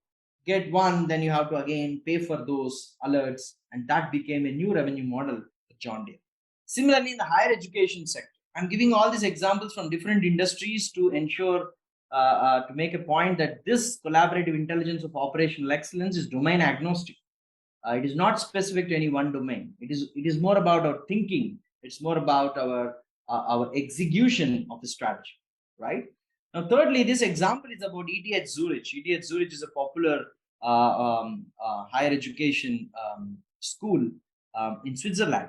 get one, then you have to again pay for those alerts, and that became a new revenue model for John Deere. Similarly, in the higher education sector, I'm giving all these examples from different industries to ensure to make a point that this collaborative intelligence of operational excellence is domain agnostic. It is not specific to any one domain. It is more about our thinking. It's more about our execution of the strategy, right? Now, thirdly, this example is about ETH Zurich. ETH Zurich is a popular higher education school in Switzerland.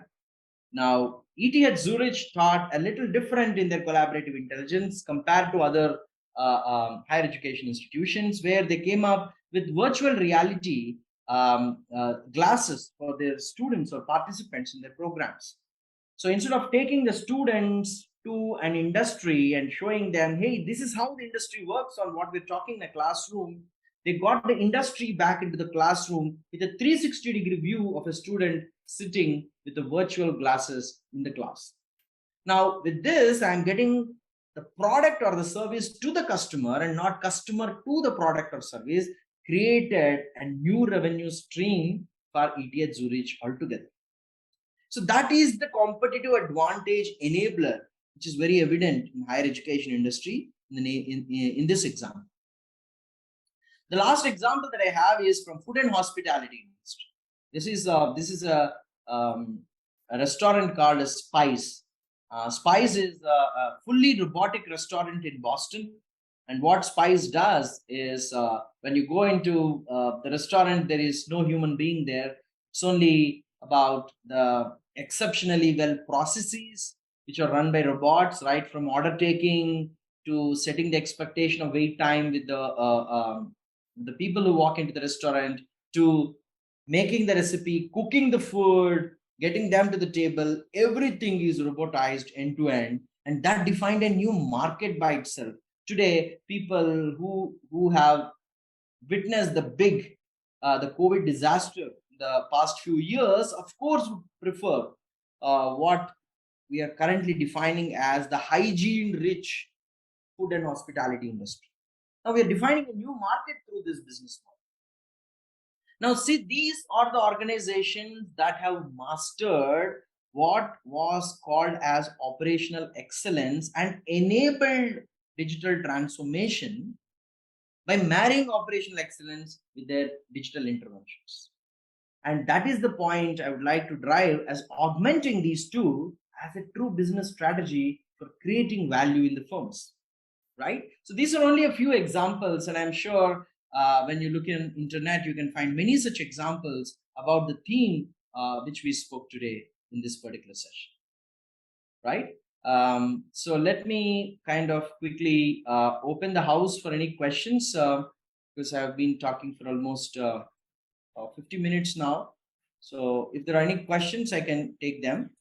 Now, ETH Zurich thought a little different in their collaborative intelligence compared to other higher education institutions, where they came up with virtual reality glasses for their students or participants in their programs. So instead of taking the students to an industry and showing them, hey, this is how the industry works on what we're talking in a classroom, they got the industry back into the classroom with a 360-degree view of a student sitting with the virtual glasses in the class. Now, with this, I'm getting the product or the service to the customer and not customer to the product or service, created a new revenue stream for ETH Zurich altogether. So that is the competitive advantage enabler, which is very evident in higher education industry in this example. The last example that I have is from food and hospitality industry. This is a restaurant called Spice. Spice is a fully robotic restaurant in Boston. And what Spice does is when you go into the restaurant, there is no human being there. It's only about the exceptionally well processes which are run by robots, right from order taking to setting the expectation of wait time with the people who walk into the restaurant, to making the recipe, cooking the food, getting them to the table. Everything is robotized end to end, and that defined a new market by itself. Today, people who have witnessed the COVID disaster the past few years, of course, would prefer what we are currently defining as the hygiene rich food and hospitality industry. Now we are defining a new market through this business model. Now, see, these are the organizations that have mastered what was called as operational excellence and enabled digital transformation by marrying operational excellence with their digital interventions. And that is the point I would like to drive as augmenting these two as a true business strategy for creating value in the firms. Right? So these are only a few examples, and I'm sure when you look in internet, you can find many such examples about the theme which we spoke today in this particular session. Right? So let me kind of quickly open the house for any questions because I've been talking for almost 50 minutes now. So if there are any questions, I can take them.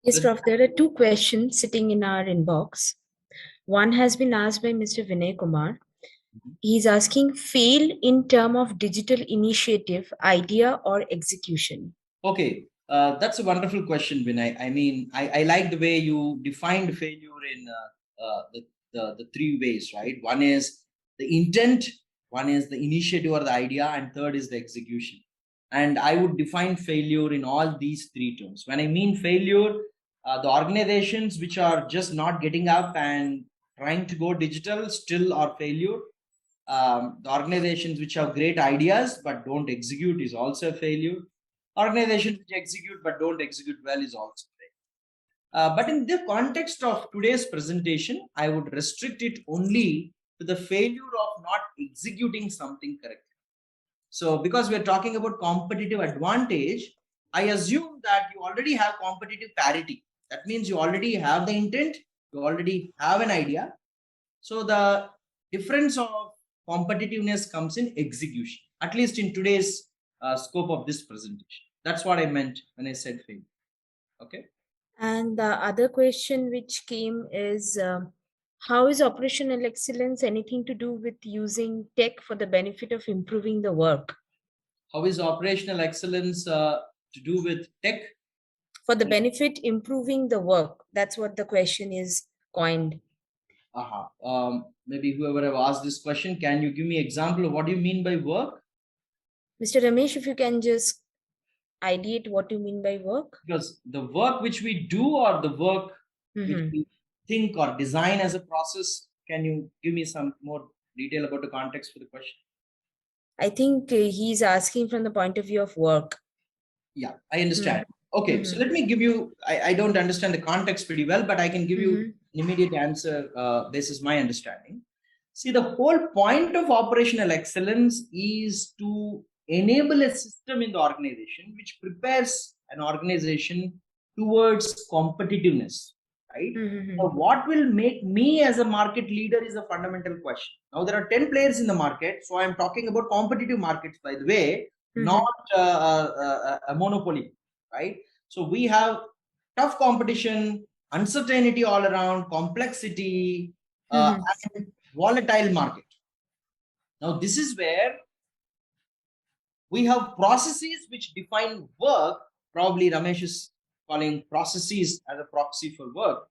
Yes, Prof. There are two questions sitting in our inbox. One has been asked by Mr. Vinay Kumar. He's asking, fail in term of digital initiative, idea or execution? Okay, that's a wonderful question, Vinay. I mean, I like the way you defined failure in the three ways, right? One is the intent, one is the initiative or the idea, and third is the execution. And I would define failure in all these three terms. When I mean failure, the organizations which are just not getting up and trying to go digital still are failure. The organizations which have great ideas but don't execute is also a failure. Organizations which execute but don't execute well is also failure. But in the context of today's presentation, I would restrict it only to the failure of not executing something correctly. So because we're talking about competitive advantage, I assume that you already have competitive parity. That means you already have the intent, you already have an idea. So the difference of competitiveness comes in execution, at least in today's scope of this presentation. That's what I meant when I said failure. Okay. And the other question which came is, how is operational excellence anything to do with using tech for the benefit of improving the work? How is operational excellence to do with tech? For the benefit improving the work. That's what the question is coined. Maybe whoever have asked this question, can you give me example of what do you mean by work? Mr. Ramesh, if you can just ideate what you mean by work. Because the work which we do or the work which we think or design as a process, can you give me some more detail about the context for the question? I think he's asking from the point of view of work. Yeah, I understand. Okay, so let me give you, I don't understand the context pretty well, but I can give you an immediate answer basis my understanding. See, the whole point of operational excellence is to enable a system in the organization which prepares an organization towards competitiveness, right? Now, what will make me as a market leader is a fundamental question. Now, there are 10 players in the market. So I'm talking about competitive markets, by the way, not a monopoly, right? So we have tough competition, uncertainty all around, complexity, and volatile market. Now, this is where we have processes which define work. Probably Ramesh is calling processes as a proxy for work.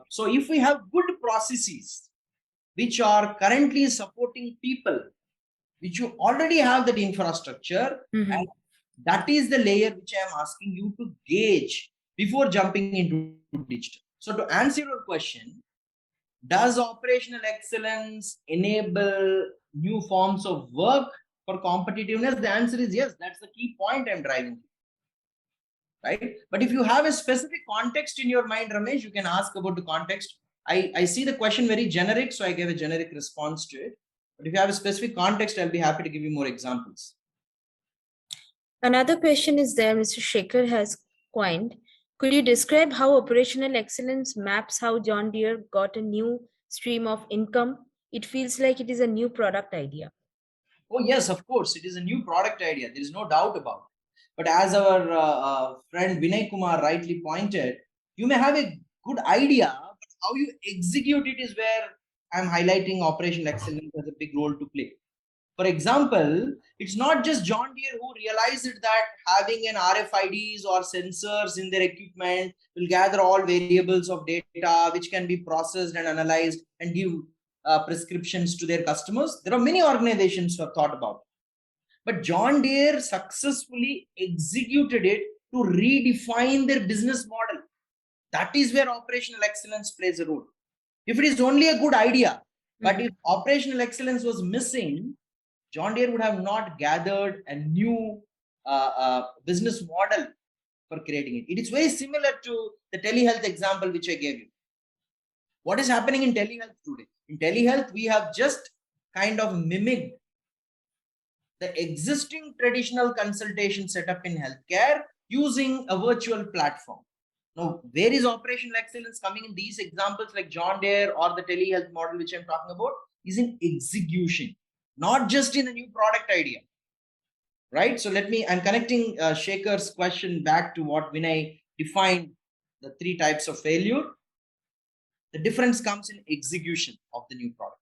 So if we have good processes which are currently supporting people, which you already have that infrastructure, and that is the layer which I am asking you to gauge before jumping into digital. So to answer your question, does operational excellence enable new forms of work for competitiveness? The answer is yes. That's the key point I'm driving to. Right? But if you have a specific context in your mind, Ramesh, you can ask about the context. I see the question very generic, so I gave a generic response to it. But if you have a specific context, I'll be happy to give you more examples. Another question is there, Mr. Shekhar has coined. Could you describe how operational excellence maps how John Deere got a new stream of income? It feels like it is a new product idea. Oh, yes, of course. It is a new product idea. There is no doubt about it. But as our friend Vinay Kumar rightly pointed, you may have a good idea, but how you execute it is where I'm highlighting operational excellence as a big role to play. For example, it's not just John Deere who realized that having an RFIDs or sensors in their equipment will gather all variables of data which can be processed and analyzed and give prescriptions to their customers. There are many organizations who have thought about it. But John Deere successfully executed it to redefine their business model. That is where operational excellence plays a role. If it is only a good idea, but if operational excellence was missing, John Deere would have not gathered a new business model for creating it. It is very similar to the telehealth example which I gave you. What is happening in telehealth today? In telehealth, we have just kind of mimicked the existing traditional consultation setup in healthcare using a virtual platform. Now, where is operational excellence coming in these examples like John Deere or the telehealth model which I'm talking about? Is in execution, not just in a new product idea, right? So I'm connecting Shekhar's question back to what Vinay defined the 3 types of failure. The difference comes in execution of the new product.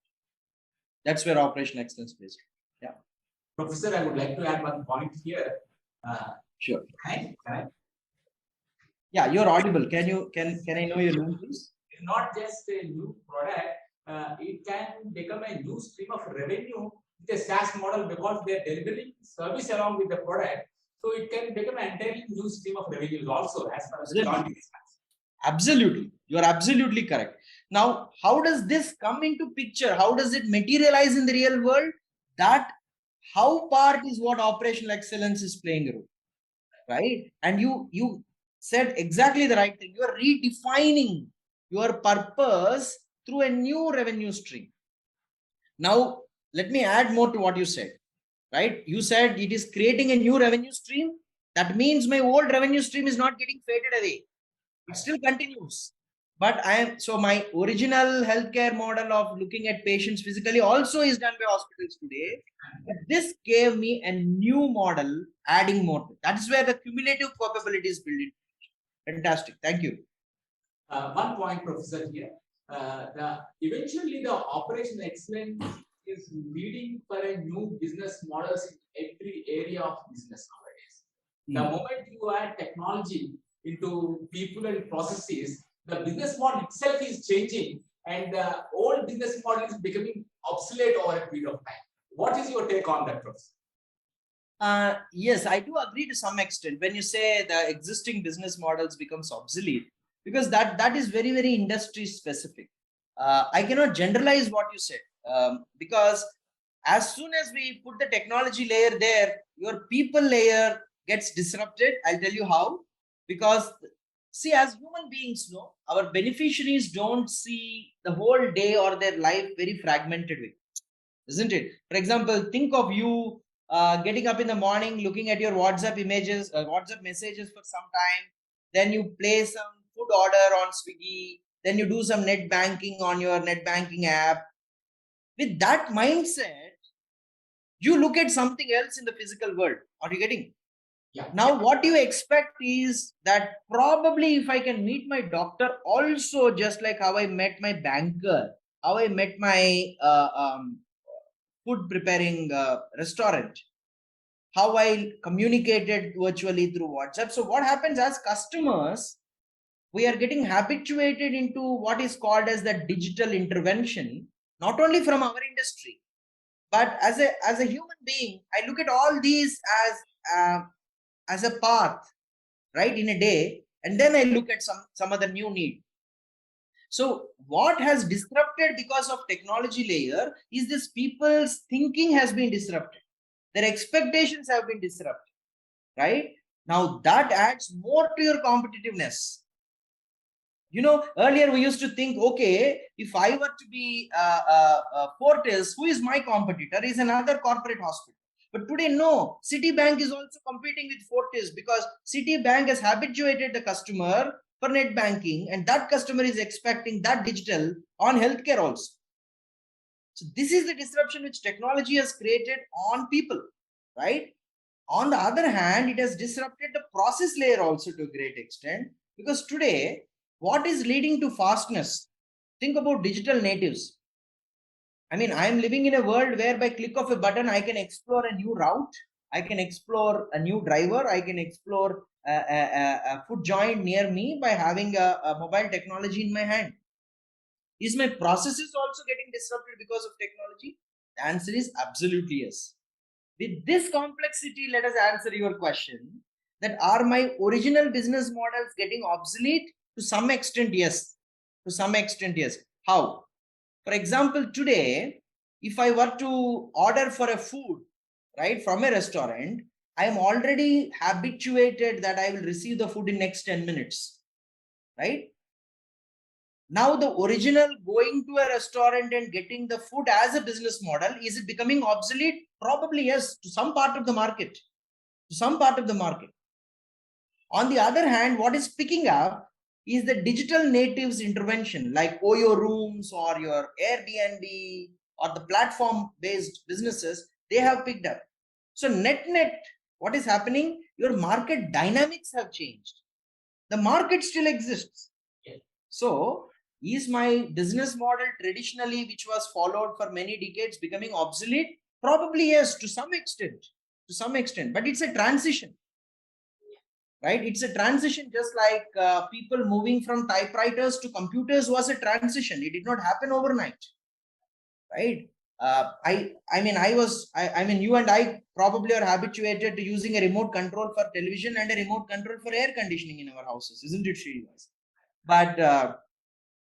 That's where operational excellence plays. Yeah. Professor, I would like to add one point here. Sure. Can I? Yeah, you're audible. Can I know your name, please? It's not just a new product. It can become a new stream of revenue with a SaaS model because they're delivering service along with the product. So it can become an entirely new stream of revenues also as far as John Deere is concerned. Absolutely. You are absolutely correct. Now, how does this come into picture? How does it materialize in the real world? That how part is what operational excellence is playing a role, right? And you said exactly the right thing. You are redefining your purpose through a new revenue stream. Now, let me add more to what you said, right? You said it is creating a new revenue stream. That means my old revenue stream is not getting faded away. It still continues. But my original healthcare model of looking at patients physically also is done by hospitals today. But this gave me a new model, adding more. That is where the cumulative capability is built in. Fantastic. Thank you. One point, Professor, here. Eventually, the operational excellence is leading for a new business models in every area of business nowadays. The moment you add technology into people and processes, the business model itself is changing and the old business model is becoming obsolete over a period of time. What is your take on that, Professor? Yes, I do agree to some extent when you say the existing business models becomes obsolete, because that is very, very industry specific. I cannot generalize what you said because as soon as we put the technology layer there, your people layer gets disrupted. I'll tell you how. Because see, as human beings, our beneficiaries don't see the whole day or their life very fragmented way, isn't it? For example, think of you getting up in the morning, looking at your WhatsApp images, WhatsApp messages for some time, then you place some food order on Swiggy, then you do some net banking on your net banking app. With that mindset, you look at something else in the physical world. Are you getting? Yeah. Now, what you expect is that probably if I can meet my doctor also, just like how I met my banker, how I met my food preparing restaurant, how I communicated virtually through WhatsApp. So what happens as customers, we are getting habituated into what is called as the digital intervention, not only from our industry, but as a human being, I look at all these as a path, right, in a day, and then I look at some other new need. So what has disrupted because of technology layer is this people's thinking has been disrupted. Their expectations have been disrupted, right? Now that adds more to your competitiveness. You know, earlier we used to think, okay, if I were to be Fortis, who is my competitor? Is another corporate hospital. But today, no, Citibank is also competing with Fortis because Citibank has habituated the customer for net banking, and that customer is expecting that digital on healthcare also. So this is the disruption which technology has created on people, right? On the other hand, it has disrupted the process layer also to a great extent, because today, what is leading to fastness? Think about digital natives. I mean, I am living in a world where by click of a button, I can explore a new route. I can explore a new driver. I can explore a food joint near me by having a mobile technology in my hand. Is my processes also getting disrupted because of technology? The answer is absolutely yes. With this complexity, let us answer your question that are my original business models getting obsolete? To some extent, yes. To some extent, yes. How? For example, today, if I were to order for a food, right, from a restaurant, I am already habituated that I will receive the food in next 10 minutes, right? Now the original going to a restaurant and getting the food as a business model, is it becoming obsolete? Probably yes, to some part of the market. To some part of the market. On the other hand, what is picking up is the digital natives intervention, like Oyo Rooms or your Airbnb or the platform-based businesses, they have picked up. So net, what is happening? Your market dynamics have changed. The market still exists. So is my business model traditionally, which was followed for many decades, becoming obsolete? Probably yes, to some extent. To some extent, but it's a transition. Right? It's a transition, just like people moving from typewriters to computers was a transition. It did not happen overnight, right? I mean, you and I probably are habituated to using a remote control for television and a remote control for air conditioning in our houses, isn't it, Srinivas? But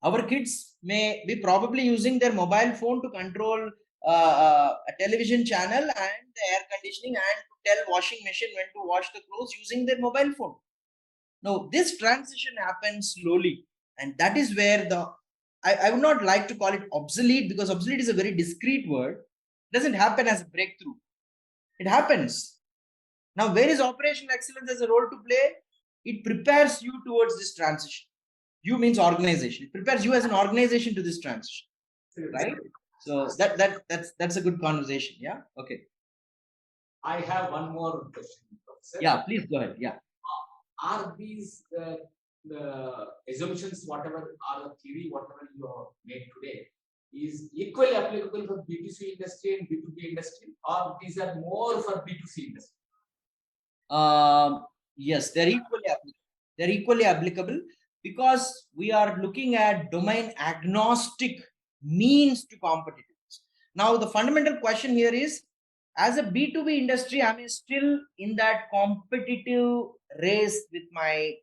our kids may be probably using their mobile phone to control a television channel and the air conditioning, and to tell washing machine when to wash the clothes using their mobile phone. Now, this transition happens slowly, and that is where I would not like to call it obsolete, because obsolete is a very discrete word. It doesn't happen as a breakthrough. It happens. Now, where is operational excellence as a role to play? It prepares you towards this transition. You means organization. It prepares you as an organization to this transition, right? So that's a good conversation. Yeah. Okay. I have one more question, Professor. Yeah, please go ahead. Yeah. Are these the assumptions, whatever are the theory, whatever you have made today, is equally applicable for B2C industry and B2B industry, or these are more for B2C industry? Yes, they're equally applicable. They're equally applicable because we are looking at domain agnostic means to competitiveness. Now, the fundamental question here is, as a B2B industry, am I still in that competitive race with my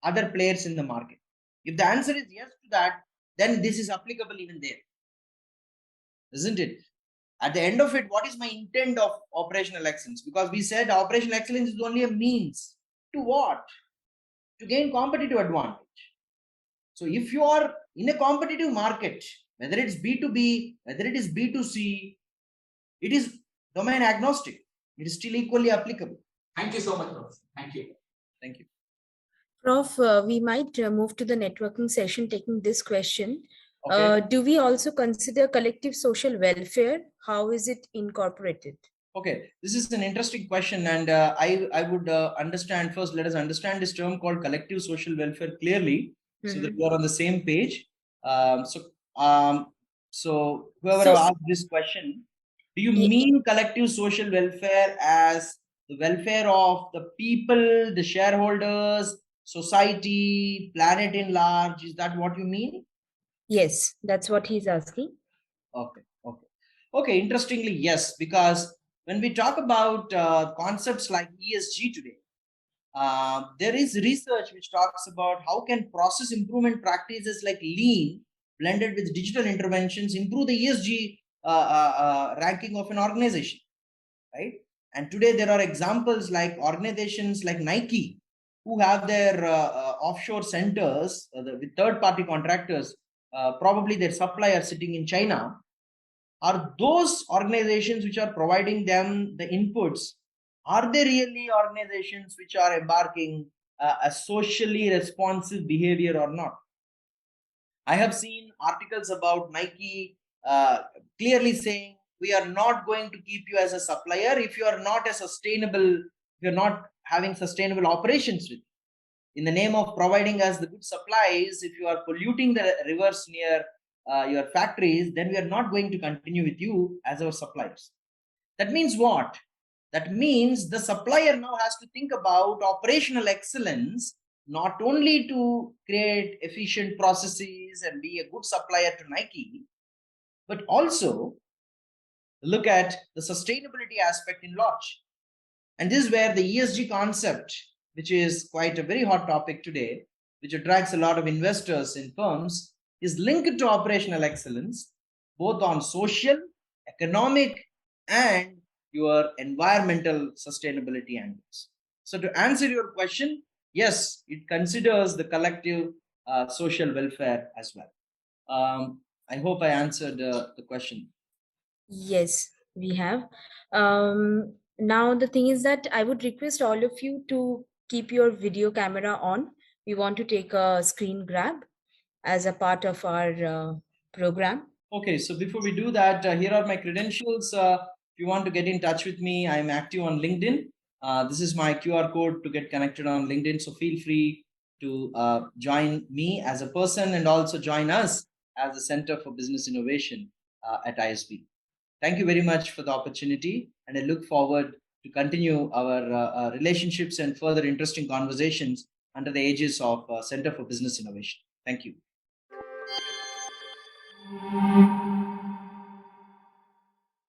other players in the market? If the answer is yes to that, then this is applicable even there, isn't it? At the end of it, what is my intent of operational excellence? Because we said operational excellence is only a means to what? To gain competitive advantage. So if you are in a competitive market, whether it's B2B, whether it is B2C, it is domain agnostic. It is still equally applicable. Thank you so much, Professor. Thank you. Thank you. Prof, we might move to the networking session taking this question. Okay. Do we also consider collective social welfare? How is it incorporated? Okay, this is an interesting question, and I would understand first. Let us understand this term called collective social welfare clearly, so that we are on the same page. Um, so, um, so whoever So- asked this question, do you mean collective social welfare as the welfare of the people, the shareholders, society, planet in large? Is that what you mean? Yes, that's what he's asking. Okay, okay, okay. Interestingly, yes, because when we talk about concepts like ESG today, there is research which talks about how can process improvement practices like lean blended with digital interventions improve the ESG ranking of an organization, right? And today there are examples like organizations like Nike who have their offshore centers with third-party contractors, probably their suppliers sitting in China. Are those organizations which are providing them the inputs, are they really organizations which are embarking a socially responsive behavior or not? I have seen articles about Nike clearly saying we are not going to keep you as a supplier if you are not a sustainable, if you're not having sustainable operations with you. In the name of providing us the good supplies, if you are polluting the rivers near your factories, then we are not going to continue with you as our suppliers. That means what? That means the supplier now has to think about operational excellence, not only to create efficient processes and be a good supplier to Nike, but also look at the sustainability aspect in large. And this is where the ESG concept, which is quite a very hot topic today, which attracts a lot of investors in firms, is linked to operational excellence, both on social, economic, and your environmental sustainability angles. So, to answer your question, yes, it considers the collective social welfare as well. I hope I answered the question. Yes, we have. Now the thing is that I would request all of you to keep your video camera on. We want to take a screen grab as a part of our program. Okay, so before we do that, here are my credentials. If you want to get in touch with me, I'm active on LinkedIn. This is my QR code to get connected on LinkedIn. So feel free to join me as a person and also join us as the Center for Business Innovation at ISB. Thank you very much for the opportunity, and I look forward to continue our relationships and further interesting conversations under the aegis of Center for Business Innovation. Thank you.